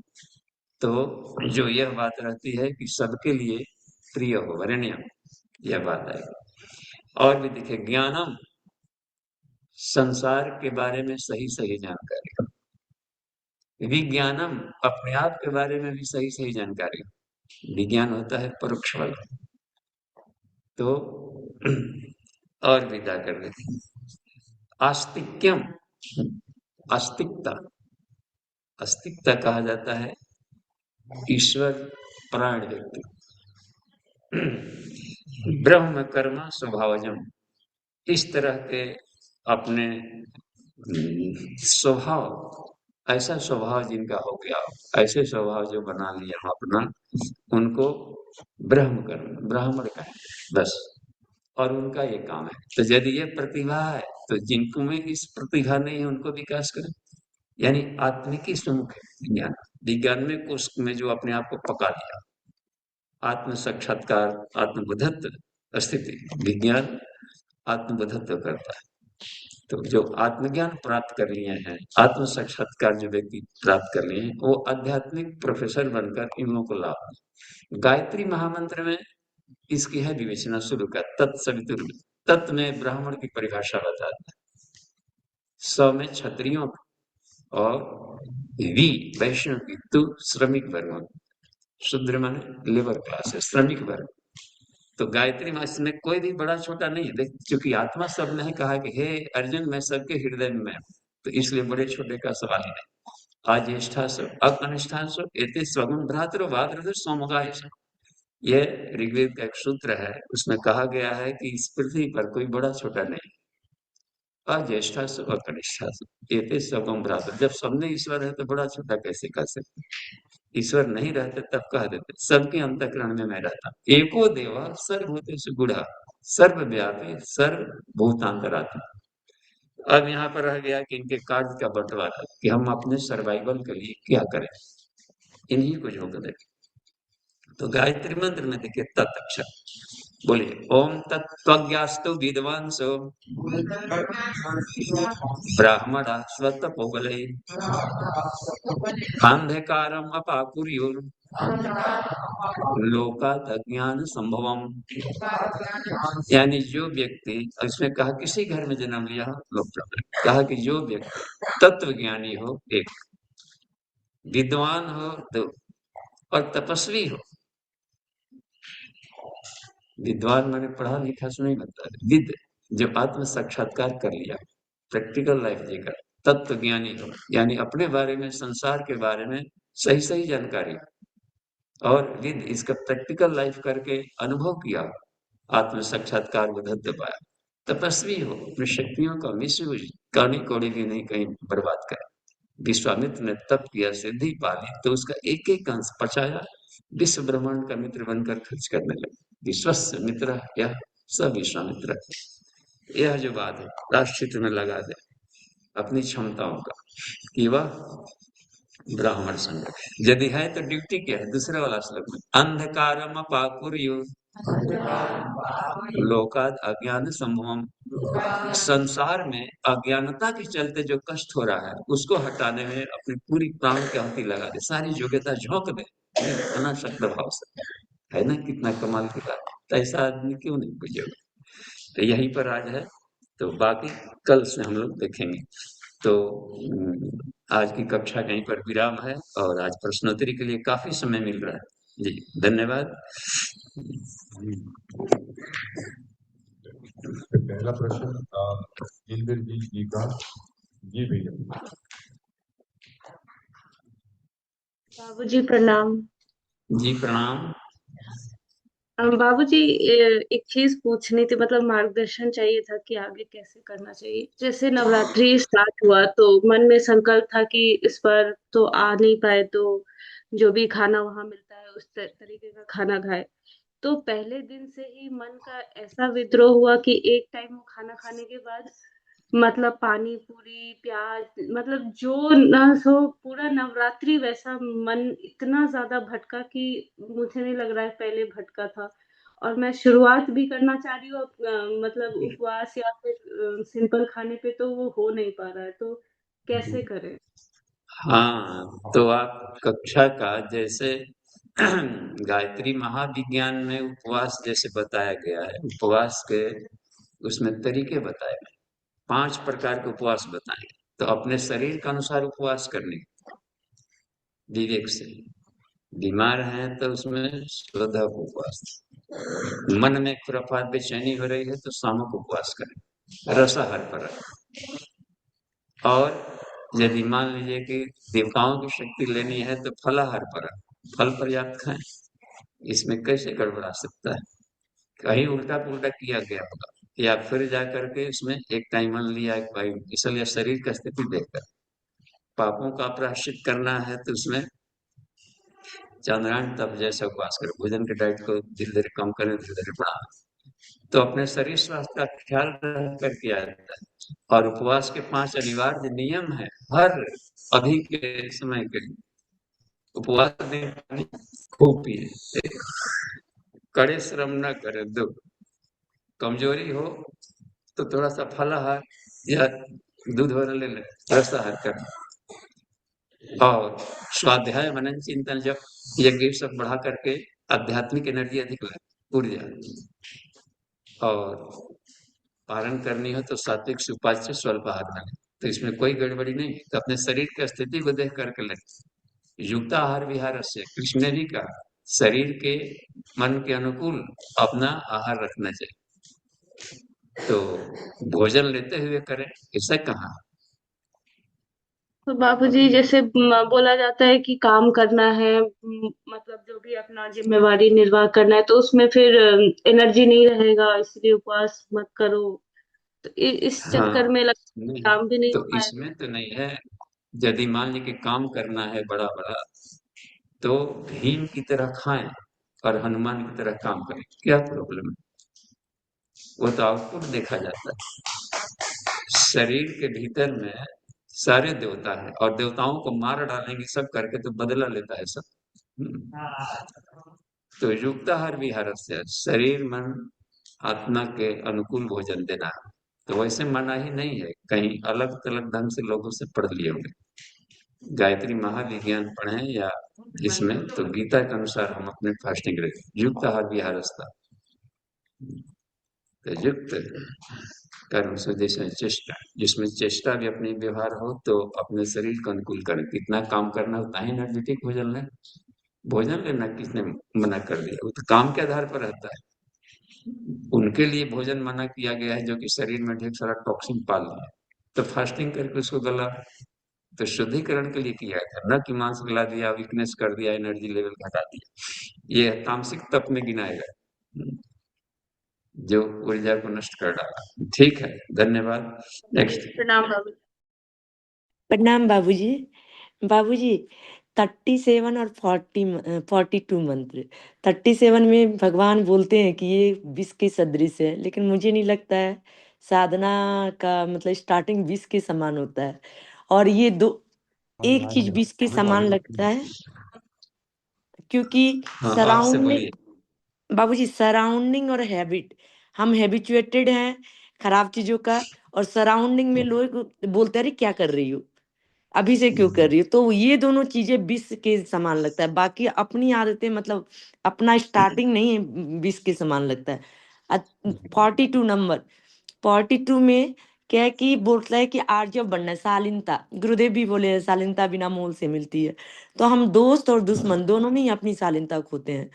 तो जो यह बात रहती है कि सबके लिए प्रिय हो, वरेण्य, यह बात है। और भी देखिए, ज्ञानम संसार के बारे में सही सही जानकारी, विज्ञानम अपने आप के बारे में भी सही सही जानकारी। विज्ञान होता है परोक्ष वाला। तो और भी क्या कर लेते हैं, आस्तिक्यम, आस्तिकता, आस्तिकता कहा जाता है ईश्वर परायण व्यक्ति। ब्रह्म कर्म स्वभावजम, इस तरह के अपने स्वभाव, ऐसा स्वभाव जिनका हो गया, ऐसे स्वभाव जो बना लिया हम अपना, उनको ब्रह्म कर्म, ब्राह्मण का है बस, और उनका ये काम है। तो यदि ये प्रतिभा है तो जिनको में इस प्रतिभा नहीं है उनको विकास करें, यानी आत्मिकी सुमुख है विज्ञान। विज्ञान में कोष में जो अपने आप को पका लिया, आत्म साक्षात्कार, आत्मबोधत्व स्थिति, विज्ञान आत्मबोधत्व करता है। तो जो आत्मज्ञान प्राप्त कर लिए हैं, आत्म साक्षात्कार जो व्यक्ति प्राप्त कर लिए हैं, वो आध्यात्मिक प्रोफेसर बनकर इन लोगों को लाभ है। गायत्री महामंत्र में इसकी है विवेचना शुरू कर, तत्सवितुर, तत् में ब्राह्मण की परिभाषा बताता है, स में क्षत्रियों और वी वैष्णव की, तू श्रमिक वर्ग, शूद्र माने लेबर क्लास है, श्रमिक वर्ग। तो गायत्री मास में कोई भी बड़ा छोटा नहीं है, क्योंकि आत्मा सब ने कहा कि हे अर्जुन मैं सबके हृदय में हूं, तो इसलिए बड़े छोटे का सवाल ही नहीं। आज ज्येष्ठासु अकनिष्ठासु एते स्वगुण भ्रातरो भाद्रदो सोमगायसु, यह ऋग्वेद का एक सूत्र है, उसमें कहा गया है कि इस पृथ्वी पर कोई बड़ा छोटा नहीं। अज्येष्ठासु अकनिष्ठासु एते स्वगुण भ्रातरो, जब सबने ईश्वर है तो बड़ा छोटा कैसे कह सकते। ईश्वर नहीं रहते तब कह देते सबके अंतःकरण में मैं रहता। एको देवा सर्वभूतेषु गूढ़ः सर्वव्यापी सर्वभूतांतरात्मा। अब यहाँ पर रह गया कि इनके कार्य का बंटवारा, कि हम अपने सर्वाइवल के लिए क्या करें, इन्हीं को जोड़ देखें। तो गायत्री मंत्र में देखिए तत्अक्षर, बोलिए ओम तत्त्वज्ञास्तु विद्वांसो ब्राह्मणा स्वतपोगले अंधकारम अपाकुर्युः लोकात् अज्ञान संभवम। यानी जो व्यक्ति, इसमें कहा किसी घर में जन्म लिया हो लोग, कहा कि जो व्यक्ति तत्व ज्ञानी हो एक, विद्वान हो दो, और तपस्वी हो। विद्वान मैंने पढ़ा लिखा से नहीं बनता, विद जो आत्म साक्षात्कार कर लिया, प्रैक्टिकल लाइफ जीकर, तत्व ज्ञानी हो, यानी अपने बारे में, संसार के बारे में सही सही जानकारी, और विद इसका प्रैक्टिकल लाइफ करके अनुभव किया, आत्म साक्षात्कार बुद्धत्व पाया। तपस्वी हो, अपनी शक्तियों का मिसयूज कानी कौड़ी भी नहीं कहीं बर्बाद करे। विश्वामित्र ने तप किया, सिद्धि पा ली, तो उसका एक एक अंश पचाया विश्व ब्रह्मांड का मित्र बनकर खर्च करने लगे। विश्वस्य मित्र यह स विश्वामित्र, यह जो बात है राष्ट्रहित में लगा दे अपनी क्षमताओं का कि वह ब्राह्मण संग, यदि है तो ड्यूटी क्या है, दूसरे वाला श्लोक में अंधकारम अपाकुर्यु लोकाद अज्ञान संभवम, संसार में अज्ञानता के चलते जो कष्ट हो रहा है उसको हटाने में अपनी पूरी प्राण की आहुति लगा दे, सारी योग्यता झोंक दे अनाशक्त भाव से, है ना कितना कमाल की बात। तो ऐसा आदमी क्यों नहीं बुझेगा। तो यहीं पर आज है, तो बाकी कल से हम लोग देखेंगे। तो आज की कक्षा कहीं पर विराम है और आज प्रश्नोत्तरी के लिए काफी समय मिल रहा है। जी धन्यवाद। पहला प्रश्न इंद्रजीत जी का। जी भैया। बाबूजी प्रणाम। जी प्रणाम। बाबूजी एक चीज पूछनी थी, मतलब मार्गदर्शन चाहिए था कि आगे कैसे करना चाहिए। जैसे नवरात्रि स्टार्ट हुआ तो मन में संकल्प था कि इस बार तो आ नहीं पाए तो जो भी खाना वहां मिलता है उस तरीके का खाना खाए। तो पहले दिन से ही मन का ऐसा विद्रोह हुआ कि एक टाइम वो खाना खाने के बाद मतलब पानी पूरी प्याज, मतलब जो ना सो पूरा नवरात्रि वैसा मन इतना ज्यादा भटका कि मुझे नहीं लग रहा है पहले भटका था। और मैं शुरुआत भी करना चाह रही हूँ मतलब उपवास या फिर सिंपल खाने पे, तो वो हो नहीं पा रहा है, तो कैसे करें। हाँ, तो आप कक्षा का जैसे गायत्री महाविज्ञान में उपवास जैसे बताया गया है, उपवास के उसमें तरीके बताए गए, 5 प्रकार के उपवास बताए। तो अपने शरीर के अनुसार उपवास करने, विवेक से। बीमार हैं तो उसमें श्रद्धा को उपवास, मन में खुराफात बेचैनी हो रही है तो सामूहिक उपवास करें, रसाहार पर रखें। और यदि मान लीजिए कि देवताओं की शक्ति लेनी है तो फलाहार पर, फल पर्याप्त खाएं। इसमें कैसे गड़बड़ा सकता है, कहीं उल्टा पुल्टा किया गया होगा, या फिर जा करके उसमें एक टाइम मान लिया एक भाई, इसलिए शरीर की स्थिति देखकर पापों का प्रायश्चित करना है तो उसमें चंद्रायण तप जैसा उपवास करें, भोजन के डाइट को धीरे धीरे कम करें, धीरे धीरे बढ़ाएं। तो अपने शरीर स्वास्थ्य का ख्याल रखकर किया जाता है। और उपवास के 5 अनिवार्य नियम है हर अभी के समय के लिए। उपवास में पानी खूब पिए, कड़े श्रम न करे, दो कमजोरी हो तो थोड़ा सा फलाहार या दूध वाला ले ले, रसाहार कर। और स्वाध्याय मनन चिंतन जब यज्ञ सब बढ़ा करके आध्यात्मिक एनर्जी अधिक लगे, ऊर्जा। और पारण करनी हो तो सात्विक सुपाच्य स्वल्पाहार में, तो इसमें कोई गड़बड़ी नहीं। तो अपने शरीर की स्थिति को देख करके लगे। युक्ताहार विहार से कृष्ण ने भी कहा शरीर के मन के अनुकूल अपना आहार रखना चाहिए, तो भोजन लेते हुए करें, ऐसा कहा। तो बाबूजी जैसे बोला जाता है कि काम करना है, मतलब जो भी अपना जिम्मेवारी निर्वाह करना है, तो उसमें फिर एनर्जी नहीं रहेगा, इसलिए उपवास मत करो। तो इस चक्कर हाँ में नहीं, काम भी नहीं हो तो पाएगा। इसमें तो नहीं है। यदि मान लीजिए कि काम करना है बड़ा बड़ा, तो भीम की तरह खाएं और हनुमान की तरह काम करें, क्या प्रॉब्लम है। वो तो आउटपुट देखा जाता है। शरीर के भीतर में सारे देवता है और देवताओं को मार डालेंगे सब करके, तो बदला लेता है सब। तो युक्ताहार विहार से शरीर मन आत्मा के अनुकूल भोजन देना है। तो वैसे मना ही नहीं है, कहीं अलग अलग ढंग से लोगों से पढ़ लिए होंगे। गायत्री महाविज्ञान पढ़े या इसमें, तो गीता के अनुसार हम अपने फास्टिंग रखें, युक्त आहार विहारस्था, तो युक्त कर्म से जैसे चेष्टा, जिसमें चेष्टा भी अपने व्यवहार हो तो अपने शरीर को अनुकूल करें। कितना काम करना उतना ही एनर्जेटिक भोजन लें। भोजन लेना किसने मना कर दिया, वो तो काम के आधार पर रहता है। उनके लिए भोजन मना किया गया है जो कि शरीर में ढेर सारा टॉक्सिन पाल लिया, तो फास्टिंग करके उसको गला, तो शुद्धिकरण के लिए किया था, न कि मांस गला दिया, वीकनेस कर दिया, एनर्जी लेवल घटा दिया। ये तामसिक तप में गिनाएगा, जो ऊर्जा को नष्ट कर डाला। ठीक है, धन्यवाद। नेक्स्ट। प्रणाम बाबू। प्रणाम बाबूजी। बाबूजी 37 और 42 मंत्र। 37 में भगवान बोलते हैं कि ये विष के सदृश है, लेकिन मुझे नहीं लगता है। साधना का मतलब स्टार्टिंग विष के समान होता है, और ये दो एक चीज विष के समान लगता है, क्योंकि हाँ, आपसे सराउंडिंग, बोलिए। बाबूजी, सराउंडिंग और हैबिट, हम हैबिचुएटेड हैं खराब चीजों का, और सराउंडिंग में लोग बोलते हैं अरे क्या कर रही हो, अभी से क्यों कर रही हो, तो ये दोनों चीजें विष के समान लगता है। बाकी अपनी आदतें मतलब अपना स्टार्टिंग नहीं है, विष के समान लगता है। 42 नंबर, 42 में क्या है कि बोलता है कि आर्जव बनना है, शालीनता, गुरुदेव भी बोले हैं, शालीनता बिना मोल से मिलती है। तो हम दोस्त और दुश्मन दोनों में ही अपनी शालीनता खोते हैं।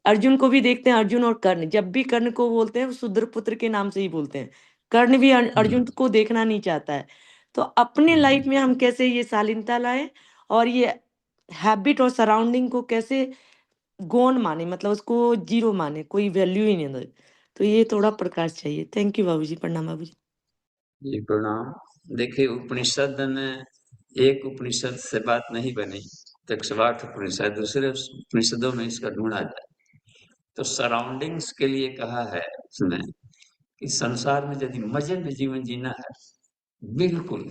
अर्जुन को भी देखते हैं, अर्जुन और कर्ण, जब भी कर्ण को बोलते हैं वो शूद्र पुत्र के नाम से ही बोलते हैं। कर्ण भी अर्जुन को देखना नहीं चाहता है। तो अपने लाइफ में हम कैसे ये शालीनता लाएं, और ये हैबिट और सराउंडिंग को कैसे गौण माने, मतलब उसको जीरो माने, कोई वैल्यू ही नहीं दे। तो ये थोड़ा प्रकाश चाहिए। थैंक यू बाबूजी, प्रणाम बाबूजी। जी प्रणाम। देखिए, उपनिषद में एक उपनिषद से बात नहीं बनी, तो 108 उपनिषद, दूसरे उपनिषदों में इसका ढूंढा जाए तो सराउंडिंग्स के लिए कहा है उसने कि संसार में यदि मजे में जीवन जीना है बिल्कुल,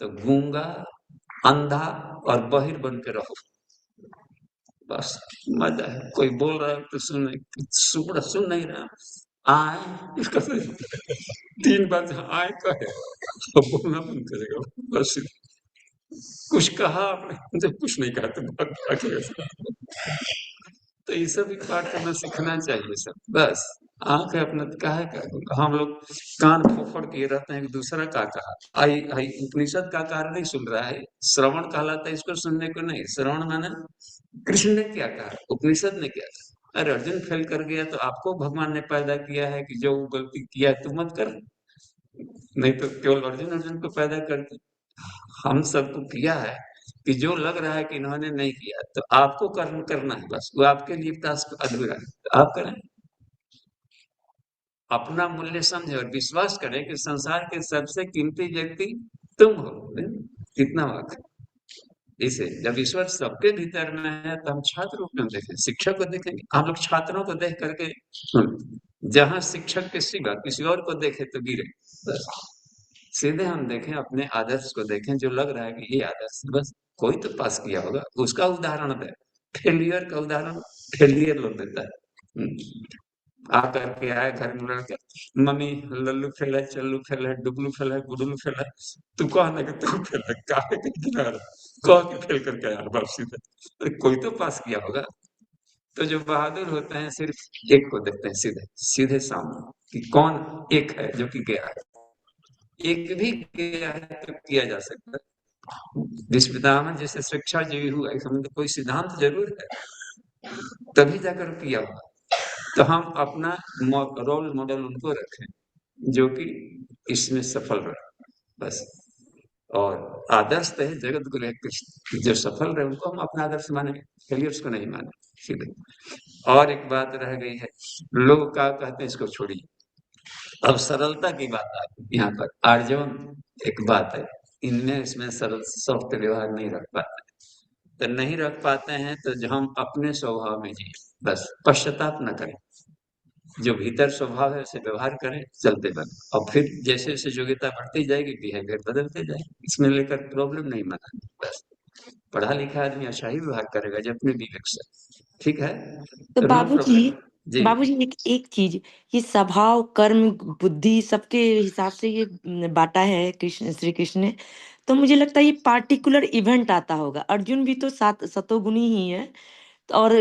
तो गूंगा, अंधा और बहिर बन के रहो, बस मजा है। कोई बोल रहा है तो सुन नहीं रहा, आए इसका 3 बार जहाँ आए कहे तो बोलना बंद करेगा बस। कुछ कहा आपने, जब कुछ नहीं कहा तो भाग भागेगा। तो ये सब भी पाठ करना सीखना चाहिए सब, बस। आंख है अपना, काहे का हम लोग कान फोफड़ किए रहते हैं कि दूसरा का कहा। आई आई उपनिषद का कार्य नहीं सुन रहा है, श्रवण कहलाता है इसको, सुनने को नहीं। श्रवण माने कृष्ण ने क्या कहा, उपनिषद ने क्या कहा। अरे अर्जुन फेल कर गया तो आपको भगवान ने पैदा किया है कि जो गलती किया है तू मत कर, नहीं तो केवल अर्जुन अर्जुन को पैदा कर दी। हम सबको किया है कि जो लग रहा है कि इन्होंने नहीं किया तो आपको कर्म करना है, बस वो आपके लिए टास्क अधूरा है, तो आप करें। अपना मूल्य समझे और विश्वास करें कि संसार के सबसे कीमती व्यक्ति तुम हो। कितना वाक इसे जब ईश्वर सबके भीतर में है तो हम छात्र रूप में देखें, शिक्षक को देखेंगे। हम लोग छात्रों को देख करके जहां शिक्षक के सिवा किसी और को देखे तो गिरे, बस। सीधे हम देखें, अपने आदर्श को देखें, जो लग रहा है कि ये आदर्श है, बस। कोई तो पास किया होगा, उसका उदाहरण दे। फेलियर का उदाहरण फेलियर लोग देता है। आकर के आए घर में लड़के, मम्मी लल्लू फेल है, चल्लू फेल है, डुगलू फेल है, गुडलू फेल है। तू कह ना कि तू फेल है, काहे के किनारा कह के फेल करके आया वापसी में। अरे कोई तो पास किया होगा। तो जो बहादुर होते हैं सिर्फ एक को देखते हैं, सीधे सीधे सामने, कि कौन एक है जो कि गया है। एक भी गया है तो किया जा सकता है। जिस पितामह जैसे शिक्षा जीवी हुआ, इसमें तो कोई सिद्धांत जरूर है, तभी जाकर किया होगा। तो हम अपना रोल मॉडल उनको रखें जो कि इसमें सफल रहे, बस। और आदर्श है जगत गुरु है कृष्ण, जो सफल रहे उनको हम अपना आदर्श माने, फेलियर्स को नहीं माने, सीधे। और एक बात रह गई है, लोग क्या कहते हैं इसको छोड़िए, अब सरलता की बात आती है यहाँ पर। आर्जवन एक बात है, इनमें इसमें सरल सख्त व्यवहार नहीं रख पाते, तो नहीं रख पाते हैं तो जो हम अपने स्वभाव में जिए, बस पश्चाताप न करें, जो भीतर स्वभाव है उसे व्यवहार करें, चलते बने। और फिर जैसे जैसे योग्यता बढ़ती जाएगी बिहेवियर बदलते जाएंगे, इसमें लेकर प्रॉब्लम नहीं मनानी, बस। पढ़ा लिखा आदमी अच्छा ही व्यवहार करेगा जब अपने विवेक से, ठीक है, तो तो नो बाबूजी, प्रॉब्लम जी। बाबूजी एक एक चीज, ये स्वभाव कर्म बुद्धि सबके हिसाब से ये बांटा है कृष्ण, श्री कृष्ण ने। तो मुझे लगता है ये पार्टिकुलर इवेंट आता होगा। अर्जुन भी तो सतोगुणी ही है, और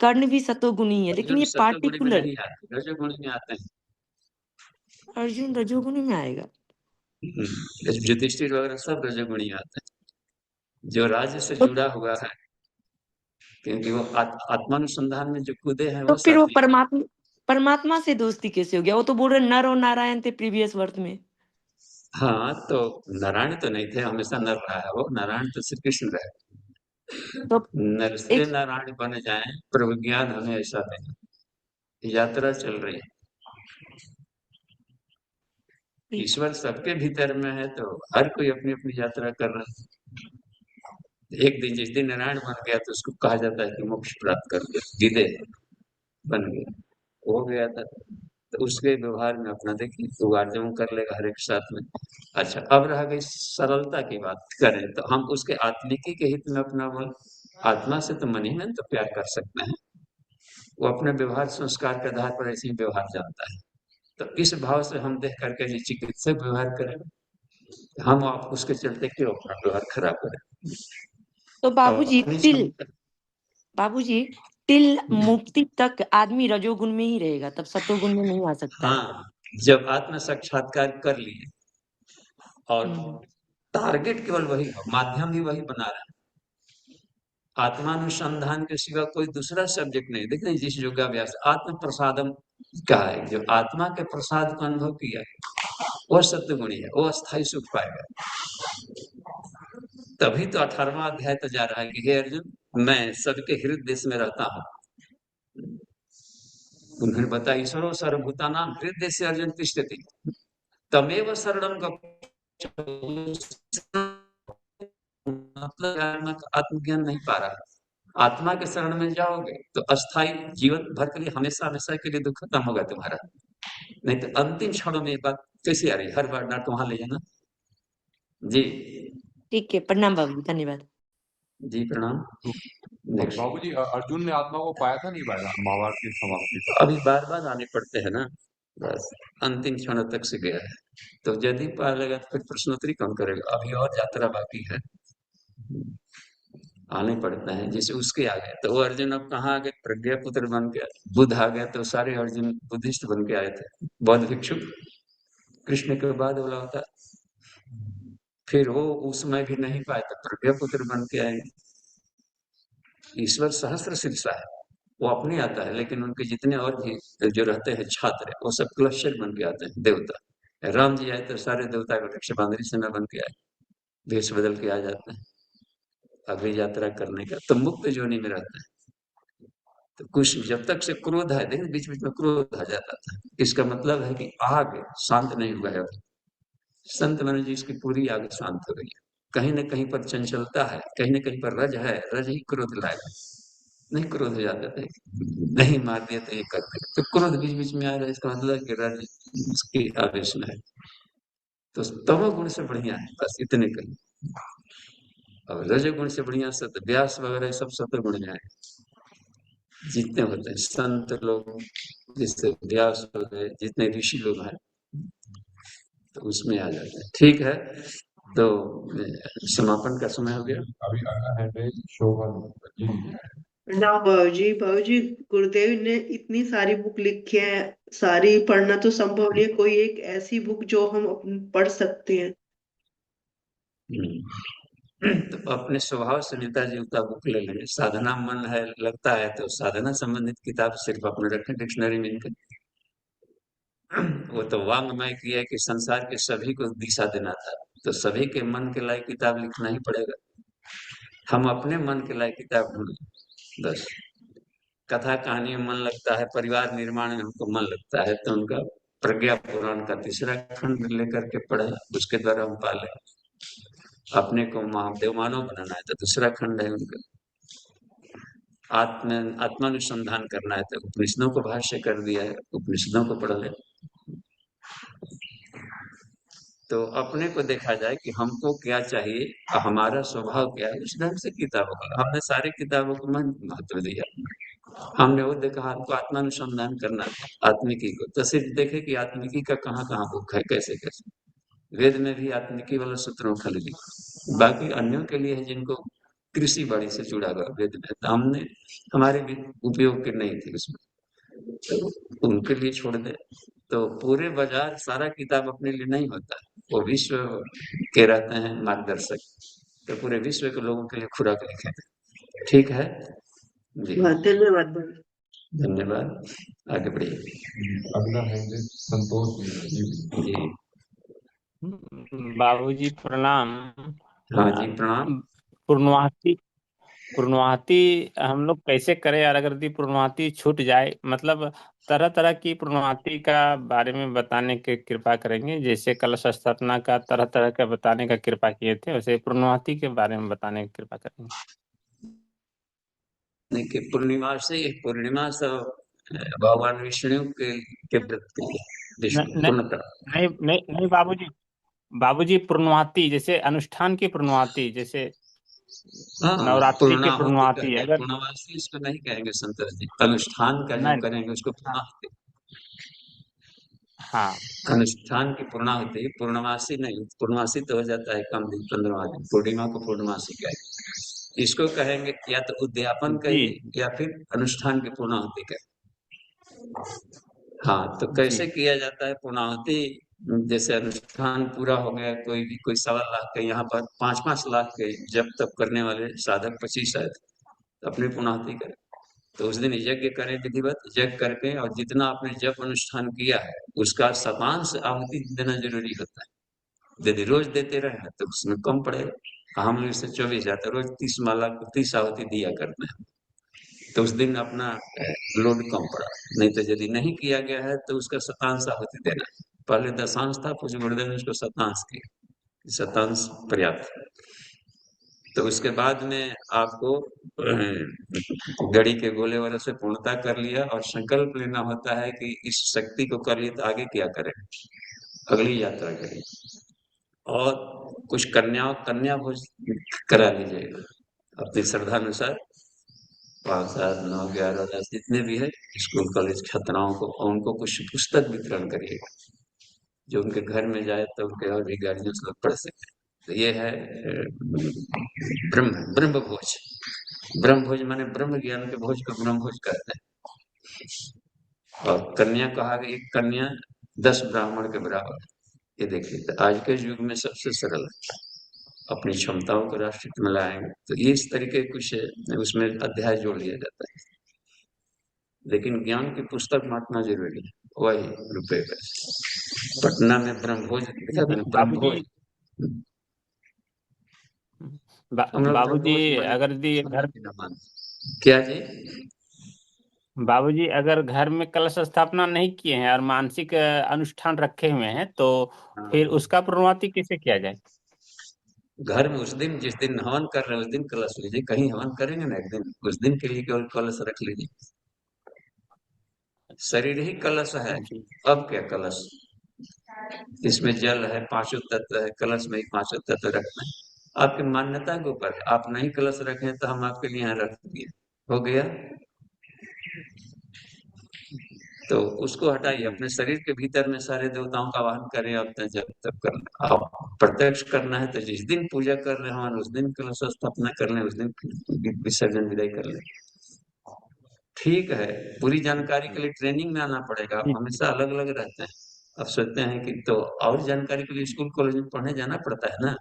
कर्ण भी सतोगुणी ही है, लेकिन अर्जुन ये सत्वगुणी में पार्टिकुलर, नहीं आते, रजोगुणी में आते हैं। अर्जुन रजोगुणी में आएगा। युधिष्ठिर वगैरह सब रजोगुणी आते हैं, जो राज्य से तो, जुड़ा हुआ है, क्योंकि वो आत्मानुसंधान में जो कूदे हैं तो वो फिर वो सात्विक। परमात्मा से दोस्ती कैसे हो गया? वो तो बोल रहे नर और नारायण थे प्रीवियस बर्थ में। हाँ, तो नारायण तो नहीं थे, हमेशा नर रहा है वो, नारायण तो श्री कृष्ण रहे। तो नर से एक नारायण बन जाए, प्रभु ज्ञान हमें ऐसा देना। यात्रा चल रही है, ईश्वर सबके भीतर में है, तो हर कोई अपनी अपनी यात्रा कर रहा है। एक दिन जिस दिन नारायण बन गया तो उसको कहा जाता है कि मोक्ष प्राप्त कर गया, गिदे बन गया, हो गया था। तो उसके व्यवहार में अपना देखिए उगार्जन कर लेगा हर एक साथ में। अच्छा, अब रह गई सरलता की बात करें तो हम उसके आत्मिकी के हित में अपना वो आत्मा से तो मन ही में तो प्यार कर सकते हैं। वो अपने व्यवहार संस्कार के आधार पर ऐसे ही व्यवहार जानता है। तो इस भाव से हम देख करके जो चिकित्सक व्यवहार करें, हम आप उसके चलते क्यों अपना व्यवहार खराब करें। तो बाबूजी अपनी टिल क्षमता बाबूजी टिल मुक्ति तक आदमी रजोगुण में ही रहेगा, तब सतोगुण में नहीं आ सकता है। हाँ, जब आत्म साक्षात्कार कर लिए और टारगेट केवल वही हो, माध्यम ही वही बना रहा है, आत्मानुसंधान के सिवा कोई दूसरा सब्जेक्ट नहीं। देखते हैं जिस योगाभ्यास आत्म प्रसादम का है, जो आत्मा के प्रसाद का अनुभव किया है वह सत्वगुणी है, वो अस्थायी सुख पाएगा। तभी तो 18वां अध्याय तो जा रहा है कि हे अर्जुन, मैं सबके हृदय में रहता हूँ। उन्होंने बताया ईश्वरो सर्वभूतानां हृदय से अर्जुन तिष्ठति तमेव शरणं मतलब आत्मज्ञान नहीं पा रहा। आत्मा के शरण में जाओगे तो अस्थाई जीवन भर के लिए हमेशा हमेशा के लिए दुख खत्म होगा तुम्हारा। नहीं तो अंतिम क्षणों में ये बात कैसे आ रही, हर बार डांट वहां ले जाना। जी ठीक है, प्रणाम बाबू, धन्यवाद। जी प्रणाम। नेक्स्ट। बाबूजी अर्जुन ने आत्मा को पाया था नहीं पाया था महाभारत की समाप्ति तक? अभी बार बार आने पड़ते हैं ना, बस अंतिम क्षण तक से गया है। तो यदि पा लेगा तो फिर प्रश्नोत्तरी कौन करेगा, अभी और यात्रा बाकी है, आने पड़ता है। जैसे उसके आ गए तो वो अर्जुन अब कहाँ आ गए, प्रज्ञा पुत्र बन गया। बुद्ध आ गया तो सारे अर्जुन बुद्धिस्ट बन के आए थे, बौद्ध भिक्षु कृष्ण के बाद बोला होता। फिर वो उसमें भी नहीं पाए तो प्रज्ञा पुत्र बन के आएंगे। ईश्वर सहस्त्र शीर्षा है, वो अपने आता है, लेकिन उनके जितने और भी जो रहते हैं छात्र वो सब क्लस्टर बन के आते हैं देवता। राम जी आए तो सारे देवता को रक्षा बांदरी सेना बन के आए, भेष बदल के आ जाते हैं अगली यात्रा करने का, तो मुक्त जोनी में रहते हैं। तो कुछ जब तक से क्रोध है, देखिए बीच बीच में क्रोध आ जाता था, इसका मतलब है कि आग शांत नहीं हुआ है अभी। संत मन जी इसकी पूरी आग शांत हो गई है। कहीं न कहीं पर चंचलता है, कहीं न कहीं पर रज है, रज ही क्रोध लाएगा। नहीं क्रोध हो जाता था, नहीं मार दिया तो ये करते, तो क्रोध बीच बीच में आ रहा है, इसका मतलब कि रज उसके आवेश में है। तो तमोगुण से बढ़िया है, बस इतने कहीं। और रजोगुण से बढ़िया सत व्यास वगैरह सब सत्वगुण में आए, जितने होते हैं संत लोग, जिससे व्यास हो गए, जितने ऋषि लोग हैं, तो उसमें आ जाते हैं। ठीक है, तो समापन का समय हो गया। अभी अगला है शोभन जी। प्रणाम बाबूजी। बाबूजी, गुरुदेव ने इतनी सारी बुक लिखी है, सारी पढ़ना तो संभव नहीं है, कोई एक ऐसी बुक जो हम पढ़ सकते हैं। तो अपने स्वभाव से नेताजी उतना बुक ले लेंगे। साधना मन है लगता है तो साधना संबंधित किताब सिर्फ अपने रखें डिक्शनरी में इनके। वो तो वांग्मय किया कि संसार के सभी को दिशा देना था, तो सभी के मन के लायक किताब लिखना ही पड़ेगा। हम अपने मन के लायक किताब ढूंढें बस। कथा कहानी में मन लगता है, परिवार निर्माण में हमको मन लगता है, तो उनका प्रज्ञा पुराण का 3रा खंड लेकर के पढ़े, उसके द्वारा हम पाले। अपने को महादेव मानव बनाना है तो 2रा खंड है उनका। आत्मानुसंधान करना है तो उपनिषदों को भाष्य कर दिया है, उपनिषदों को पढ़ ले। तो अपने को देखा जाए कि हमको क्या चाहिए, हमारा स्वभाव क्या है, उस ढंग से किताबों का हमने सारे किताबों को महत्व दिया। हमने वो देखा हमको आत्मानुसंधान करना था आत्मिकी को, तो सिर्फ देखे कि आत्मिकी का कहाँ कहाँ बुक है, कैसे कैसे। वेद में भी आत्मिकी वाला सूत्रों खाली लिखा, बाकी अन्यों के लिए है जिनको कृषि बाड़ी से जुड़ा हुआ वेद में, तो हमने हमारे भी उपयोग के नहीं थे उसमें, तो उनके लिए छोड़ दे। तो पूरे बाजार सारा किताब अपने लिए नहीं होता, वो विश्व के रहते हैं मार्गदर्शक, तो पूरे विश्व के लोगों के लिए खुराक लिखे थे। ठीक है जी, धन्यवाद बाबूजी। धन्यवाद। आगे बढ़िए। अगला है संतोष जी। जी बाबूजी प्रणाम। हाँ जी प्रणाम। पूर्णवासी पूर्णवाती हम लोग कैसे करें यार, अगर यदि पूर्णवाती छूट जाए, मतलब तरह तरह की पूर्णवाती का बारे में बताने की कृपा करेंगे। जैसे कलश स्थापना का तरह तरह का बताने का कृपा किए थे, वैसे पूर्णवाती के बारे में बताने की कृपा करेंगे। देखिए, पूर्णिमा सब भगवान विष्णु के व्रत के लिए, विष्णु नहीं पूर्णतः। नहीं नहीं नहीं बाबूजी, बाबूजी पूर्णवाती जैसे अनुष्ठान की पूर्णवाती, जैसे हाँ, नवरात्रि की पूर्णाहुति पूर्णवाती कहते हैं, अगर पूर्णवासी इसको नहीं कहेंगे संतोष जी। अनुष्ठान का जो नहीं। करेंगे उसको हाँ पूर्णाहुति। हाँ अनुष्ठान की पूर्णाहुति, पूर्णमासी नहीं। पूर्णमासी तो हो जाता है कम दिन, 15 दिन। पूर्णिमा को पूर्णमासी कहेंगे। इसको कहेंगे या तो उद्यापन जी कहिए या फिर अनुष्ठान की पूर्णाहुति कहें। हाँ, तो जी कैसे किया जाता है पूर्णाहुति? जैसे अनुष्ठान पूरा हो गया, कोई 1.25 लाख के, यहाँ पर 5-5 लाख के जप तप करने वाले साधक 25 है, तो अपनी पूर्णाहुति करें। तो उस दिन यज्ञ करें, विधिवत यज्ञ करके, और जितना आपने जप अनुष्ठान किया है उसका शतांश आहुति देना जरूरी होता है। यदि रोज देते रहे तो उसमें कम पड़ेगा। हम लोग इससे 24 जाते, रोज 30 माला 30 आहुति दिया करते हैं, तो उस दिन अपना लोड कम पड़ा। नहीं तो यदि नहीं किया गया है तो उसका शतांश आहुति देना है। पहले दशांश था, कुछ गुरुदेव ने उसको शतांश किया, शतांश पर्याप्त है। तो उसके बाद में आपको घड़ी के गोले वाले से पूर्णता कर लिया, और संकल्प लेना होता है कि इस शक्ति को कर लिए तो आगे क्या करें, अगली यात्रा करें। और कुछ कन्या भोज करा लीजिएगा अपनी श्रद्धा अनुसार। 5, 7, 9, 11, 10 जितने भी है स्कूल कॉलेज छात्राओं को, उनको कुछ पुस्तक वितरण करिएगा जो उनके घर में जाए, तो उनके और भी गार्जियंस लोग पढ़ सकें। तो ये है ब्रह्म भोज। ब्रह्म भोज माने ब्रह्म ज्ञान के भोज को ब्रह्म भोज कहते हैं। और कन्या कहा कि एक कन्या 10 ब्राह्मण के बराबर है। ये देखिए, तो आज के युग में सबसे सरल है। अपनी क्षमताओं को राष्ट्रहित में लाएंगे तो ये इस तरीके कुछ उसमें अध्याय जोड़ लिया जाता है। लेकिन ज्ञान की पुस्तक बांटना जरूरी है, वही रुपए पैसे। पटना में ब्रह्मभोज लिखा था ना, बाबूजी, ब्रह्मभोज। हम लोग बाबूजी ब्रह्मभोज माने अगर यदि खाना घर पीना मानते। क्या जी? बाबूजी अगर घर में कलश स्थापना नहीं किए हैं और मानसिक अनुष्ठान रखे हुए हैं, तो फिर हाँ, उसका पूर्णवाती कैसे किया जाए? घर में उस दिन, जिस दिन हवन कर रहे हैं उस दिन कलश लीजिए। कहीं हवन करेंगे ना एक दिन, उस दिन के लिए केवल कलश रख लीजिए। शरीर ही कलश है, जी अब क्या कलश? इसमें जल है, पांचों तत्व है, कलश में ही पांचों तत्व रखना है। आपकी मान्यता के ऊपर है। आप नहीं कलश रखें तो हम आपके लिए यहाँ रख दिए, हो गया। तो उसको हटाइए, जी अपने शरीर के भीतर में सारे देवताओं का आवाहन करें। अपने जब तक करना, आप प्रत्यक्ष करना है तो जिस दिन पूजा कर रहे हो उस दिन कलश स्थापना कर लें, उस दिन विसर्जन विदाई कर लें। ठीक है, पूरी जानकारी के लिए ट्रेनिंग में आना पड़ेगा। आप जी हमेशा अलग अलग रहते हैं। अब सोचते हैं कि तो और जानकारी के लिए स्कूल कॉलेज में पढ़ने जाना पड़ता है ना।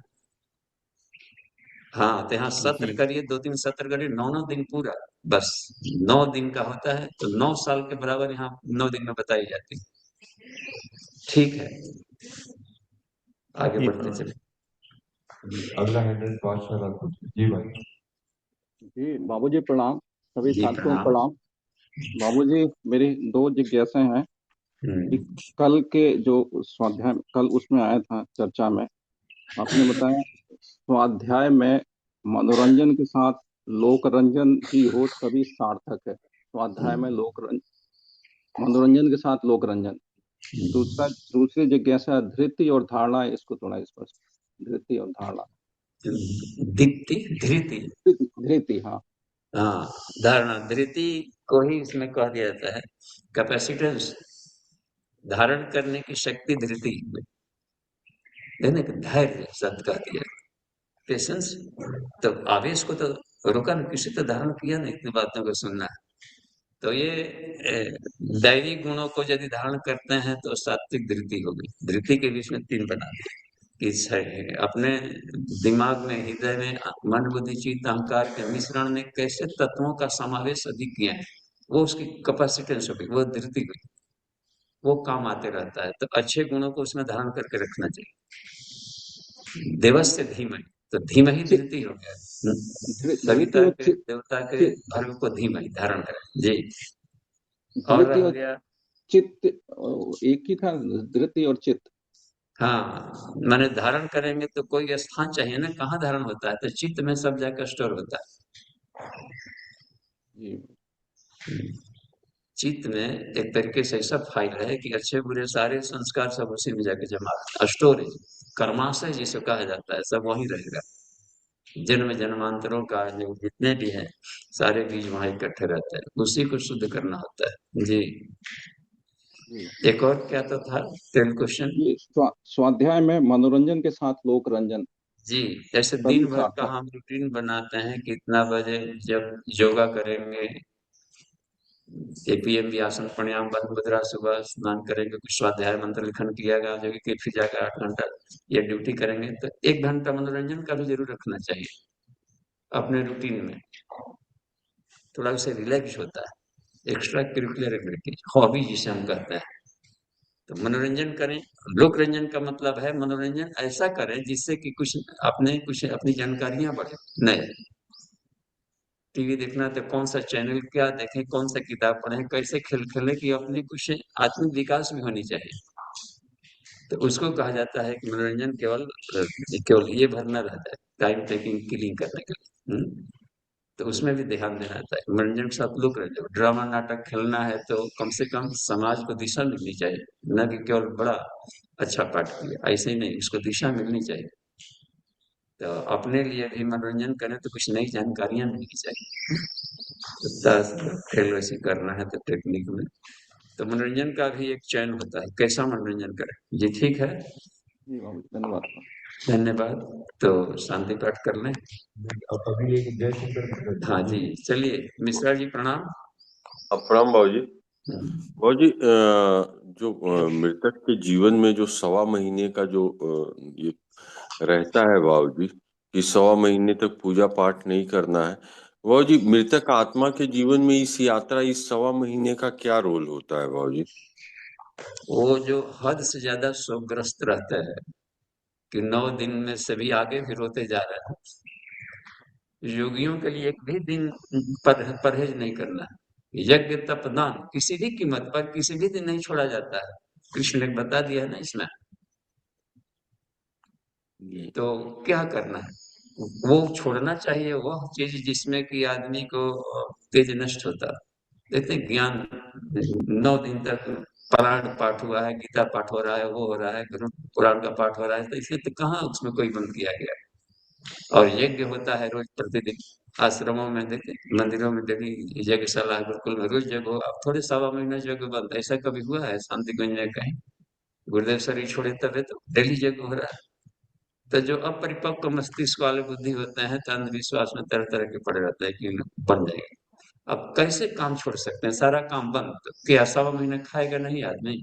हाँ, तो यहाँ सत्र जी करिए, 2-3 सत्र करिए, 9-9 दिन पूरा। बस 9 दिन का होता है, तो 9 साल के बराबर यहाँ 9 दिन में बताई जाती है। ठीक है, आगे जी बढ़ते चले। जी, अगला हैंड राइज बादशाह राठौर जी भाई। जी बाबूजी प्रणाम, सभी जी साथियों को प्रणाम। प्रणाम। बाबूजी मेरी दो जिज्ञासाएं हैं कि हम्म, कल के जो स्वाध्याय कल उसमें आया था चर्चा में, आपने बताया स्वाध्याय में मनोरंजन के साथ लोकरंजन ही हो तभी सार्थक है। स्वाध्याय में मनोरंजन के साथ लोकरंजन। दूसरी जिज्ञासा धृति और धारणा, इसको थोड़ा स्पष्ट। धृति और धारणा। दीप्ति धृति। धृति, हाँ। हाँ, धारणा धृति को ही इसमें कह दिया जाता है। कैपेसिटेंस, धारण करने की शक्ति धृति में। यानी कि धैर्य शब्द कह दिया, पेशेंस। तो आवेश को तो रोका नहीं, किसी तो धारण किया नहीं, इतनी बातों को सुनना है। तो ये दैवी गुणों को यदि धारण करते हैं तो सात्विक धृति होगी। धृति के बीच में 3 बना दिए कि अपने दिमाग में, हृदय में मन बुद्धि चित्त अहंकार के मिश्रण में कैसे तत्वों का समावेश अधिक किया है, वो उसकी कैपेसिटेंस होगी, वो धृति हुई। वो काम आते रहता है। तो अच्छे गुणों को उसमें धारण करके रखना चाहिए। देवस्य धीमहि, तो धीमहि ठीक धृति हो गया। धृति और देवता के चित भर्ग को धीमहि धारण करें जी। और धृति रह और गया चित्त एक ही था, धृति और चित्त। हाँ, माने धारण करेंगे तो कोई स्थान चाहिए ना, कहाँ धारण होता है, तो चित्त में सब जाकर स्टोर होता है। जी चित्त में एक तरीके से ऐसा फाइल है कि अच्छे बुरे सारे संस्कार सब उसी में जाके जमा है। स्टोरेज, कर्माशय जिसे कहा जाता है, सब वहीं रहेगा। जन्म जन्मांतरों का जो जितने भी हैं सारे बीज वहां इकट्ठे रहते हैं, उसी को शुद्ध करना होता है जी। जी एक और क्या तो था टेन क्वेश्चन ये स्वाध्याय में मनोरंजन के साथ लोक रंजन जी। जैसे दिन तभी भर का सार्थक। हम रूटीन बनाते हैं, कितना बजे जब योगा करेंगे, एपीएम भी आसन प्राणायाम बंद मुद्रा, सुबह स्नान करेंगे, कुछ स्वाध्याय मंत्र लिखन किया गया जो कि फिर जाकर 8 घंटा ये ड्यूटी करेंगे, तो 1 घंटा मनोरंजन का भी जरूर रखना चाहिए अपने रूटीन में। थोड़ा उसे रिलैक्स होता है, एक्स्ट्रा करिकुलर एक्टिविटी, हॉबी जिसे हम कहते हैं। तो मनोरंजन करें। लोक रंजन का मतलब है मनोरंजन ऐसा करें जिससे कि कुछ अपनी जानकारियां बढ़े। नए टीवी देखना है तो कौन सा चैनल क्या देखें, कौन सा किताब पढ़ें, कैसे खेल खेलें कि अपने कुछ आत्मिक विकास भी होनी चाहिए। तो उसको कहा जाता है कि मनोरंजन केवल ये भर न रहता है टाइम टेकिंग किलिंग करने के लिए। तो उसमें भी ध्यान देना होता है। मनोरंजन के साथ लोक रंजन, ड्रामा नाटक खेलना है तो कम से कम समाज को दिशा मिलनी चाहिए, न कि केवल बड़ा अच्छा पाठ किया, ऐसे ही नहीं, उसको दिशा मिलनी चाहिए। तो अपने लिए भी मनोरंजन करें तो कुछ नई जानकारियां मिलनी चाहिए। तो खेल वैसे करना है तो टेक्निक में, तो मनोरंजन का भी एक चयन होता है, कैसा मनोरंजन करें जी। ठीक है, जी बाबू धन्यवाद। धन्यवाद। तो शांति पाठ कर लें। अब अभी एक जय शंकर हाँ जी, चलिए मिश्रा जी प्रणाम। प्रणाम बाबू जी। बाबू जी जो मृतक के जीवन में जो 1.25 महीने का जो ये रहता है बाबू जी कि 1.25 महीने तक पूजा पाठ नहीं करना है, बाबू जी मृतक आत्मा के जीवन में इस 1.25 महीने का क्या रोल होता है बाबू जी? वो जो हद से ज्यादा शोकग्रस्त रहता है कि 9 दिन में सभी आगे फिर होते जा रहे हैं। योगियों के लिए एक भी दिन परहेज नहीं करना है। यज्ञ तप दान किसी भी कीमत पर किसी भी दिन नहीं छोड़ा जाता है, कृष्ण ने बता दिया है ना इसमें। तो क्या करना है, वो छोड़ना चाहिए वह चीज जिसमें कि आदमी को तेज नष्ट होता है। देखते ज्ञान 9 दिन तक पुराण पाठ हुआ है, गीता पाठ हो रहा है, वो हो रहा है, गरुड़ पुराण का पाठ हो रहा है, तो इसलिए तो कहाँ उसमें कोई बंद किया गया। और यज्ञ होता है रोज प्रतिदिन आश्रमों में, देखे मंदिरों में देखी यज्ञशाला है, गुरुकुल में रोज यज्ञ हो। अब थोड़े 1.25 महीना यज्ञ बंद, ऐसा कभी हुआ है शांति कुंज में कहीं? गुरुदेव शरीर छोड़े तब तो डेली यज्ञ हो रहा है। तो जो अपरिपक्व मस्तिष्क वाले बुद्धि होते हैं तो अंधविश्वास में तरह तरह के पड़े रहते हैं कि बन जाएगा। अब कैसे काम छोड़ सकते हैं, सारा काम बंद, तो क्या 1.25 महीने खाएगा नहीं आदमी?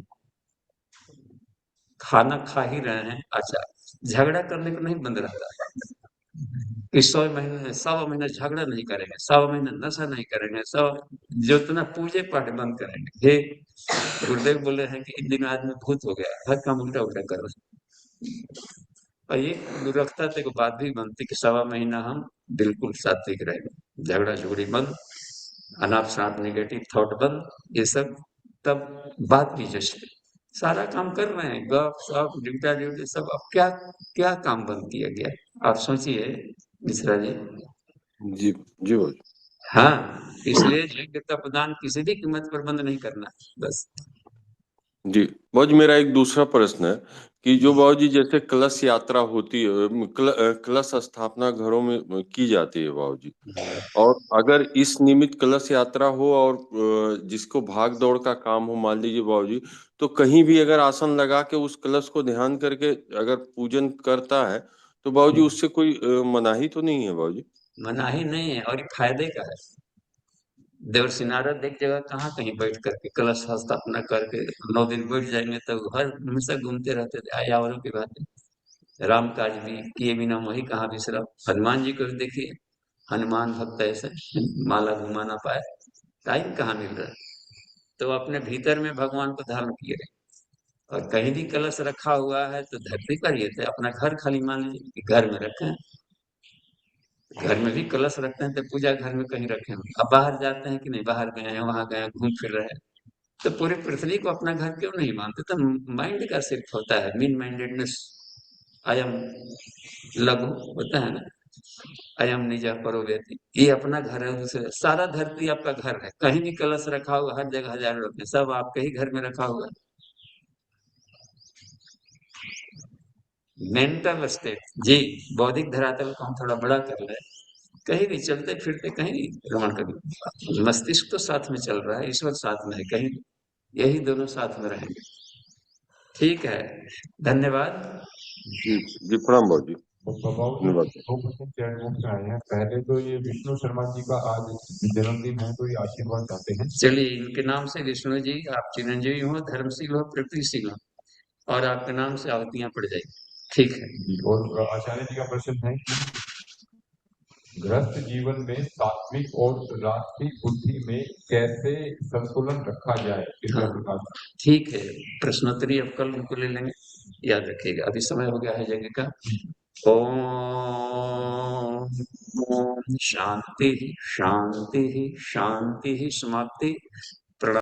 खाना खा ही रहे हैं, अच्छा झगड़ा करने को नहीं बंद रहता कि 1.25 महीने झगड़ा नहीं करेंगे, 1.25 महीने नशा नहीं करेंगे, जितना पूजे पाठ बंद करेंगे। हे गुरुदेव बोले हैं कि इन दिनों आदमी भूत हो गया, हर काम उल्टा उल्टा कर रहे हैं। और ये मूर्खता तक बात भी बनती कि 1.25 महीना हम बिल्कुल सात्विक रहेंगे, झगड़ा झगड़ी बंद, अनाप शनाप नेगेटिव थॉट बंद, ये सब तब बात भी जैसे सारा काम कर रहे हैं, गप सप ड्यूटा ड्यूटी सब, अब क्या क्या काम बंद किया गया, आप सोचिए मिश्रा जी। जी जी बाबू जी। हाँ, इसलिए यज्ञ तपदान किसी भी कीमत पर बंद नहीं करना, बस। जी बाबू जी, मेरा एक दूसरा प्रश्न है कि जो बाबू जी जैसे कलश यात्रा होती है, कलश स्थापना घरों में की जाती है बाबू जी, और अगर इस निमित्त कलश यात्रा हो और जिसको भाग दौड़ का काम हो, मान लीजिए बाबू जी, तो कहीं भी अगर आसन लगा के उस कलश को ध्यान करके अगर पूजन करता है तो बाबू जी उससे कोई मनाही तो नहीं है बाबू जी? मनाही नहीं है, और ये फायदे का है। देवर्षि नारद एक जगह कहाँ कहीं बैठ करके कलश स्थापना करके 9 दिन बैठ जाएंगे तो हर हमेशा घूमते रहते थे आयावरों की बातें। राम काज भी किए बिना वही कहाँ विश्राम। हनुमान जी को भी देखिए, हनुमान भक्त ऐसे माला घुमा ना पाए, टाइम कहाँ मिल रहा है। तो अपने भीतर में भगवान को धारण किए रहे। और कहीं भी कलश रखा हुआ है तो धरती पर ये थे, अपना घर खाली मान लीजिए कि घर में रखें, घर में भी कलश रखते हैं तो पूजा घर में कहीं रखे होंगे। अब बाहर जाते हैं कि नहीं, बाहर गए हैं, वहां गए हैं, घूम फिर रहे हैं, तो पूरी पृथ्वी को अपना घर क्यों नहीं मानते? तो माइंड का सिर्फ होता है, मीन माइंडेडनेस। अयम लघु होता है ना, अयम निजा परो व्यक्ति, ये अपना घर है, दूसरे सारा धरती आपका घर है, कहीं भी कलश रखा हुआ, हर जगह हजारों लोग हैं, सब आपके ही घर में रखा हुआ है। मेंटल स्टेट जी, बौद्धिक धरातल को हम थोड़ा बड़ा कर रहे हैं, कहीं भी चलते फिरते कहीं नहीं भ्रमण कभी, मस्तिष्क तो साथ में चल रहा है, ईश्वर साथ में है, कहीं यही दोनों साथ में रहेंगे। ठीक है, धन्यवाद जी जी, प्रणाम बाबू जी, तो प्रभाव जी धन्यवाद। 2 क्वेश्चन चैट बॉक्स में आए हैं। पहले तो ये विष्णु शर्मा जी का आज जन्मदिन है, तो ये आशीर्वाद चाहते हैं। चलिए, इनके नाम से विष्णु जी आप चिरंजीवी हो, धर्मशील हो, प्रगतिशील हो, और आपके नाम से आहुतियां पड़ जाएगी। ठीक है जी, और आचार्य जी का प्रश्न है कि गृहस्थ जीवन में सात्विक और राजसिक बुद्धि में कैसे संतुलन रखा जाए, कृपया हाँ, प्रकाश। ठीक है, प्रश्नोत्तरी अब कल उनको ले लेंगे, याद रखिएगा, अभी समय हो गया है जगह का। ओम शांति शांति शांति समाप्ति।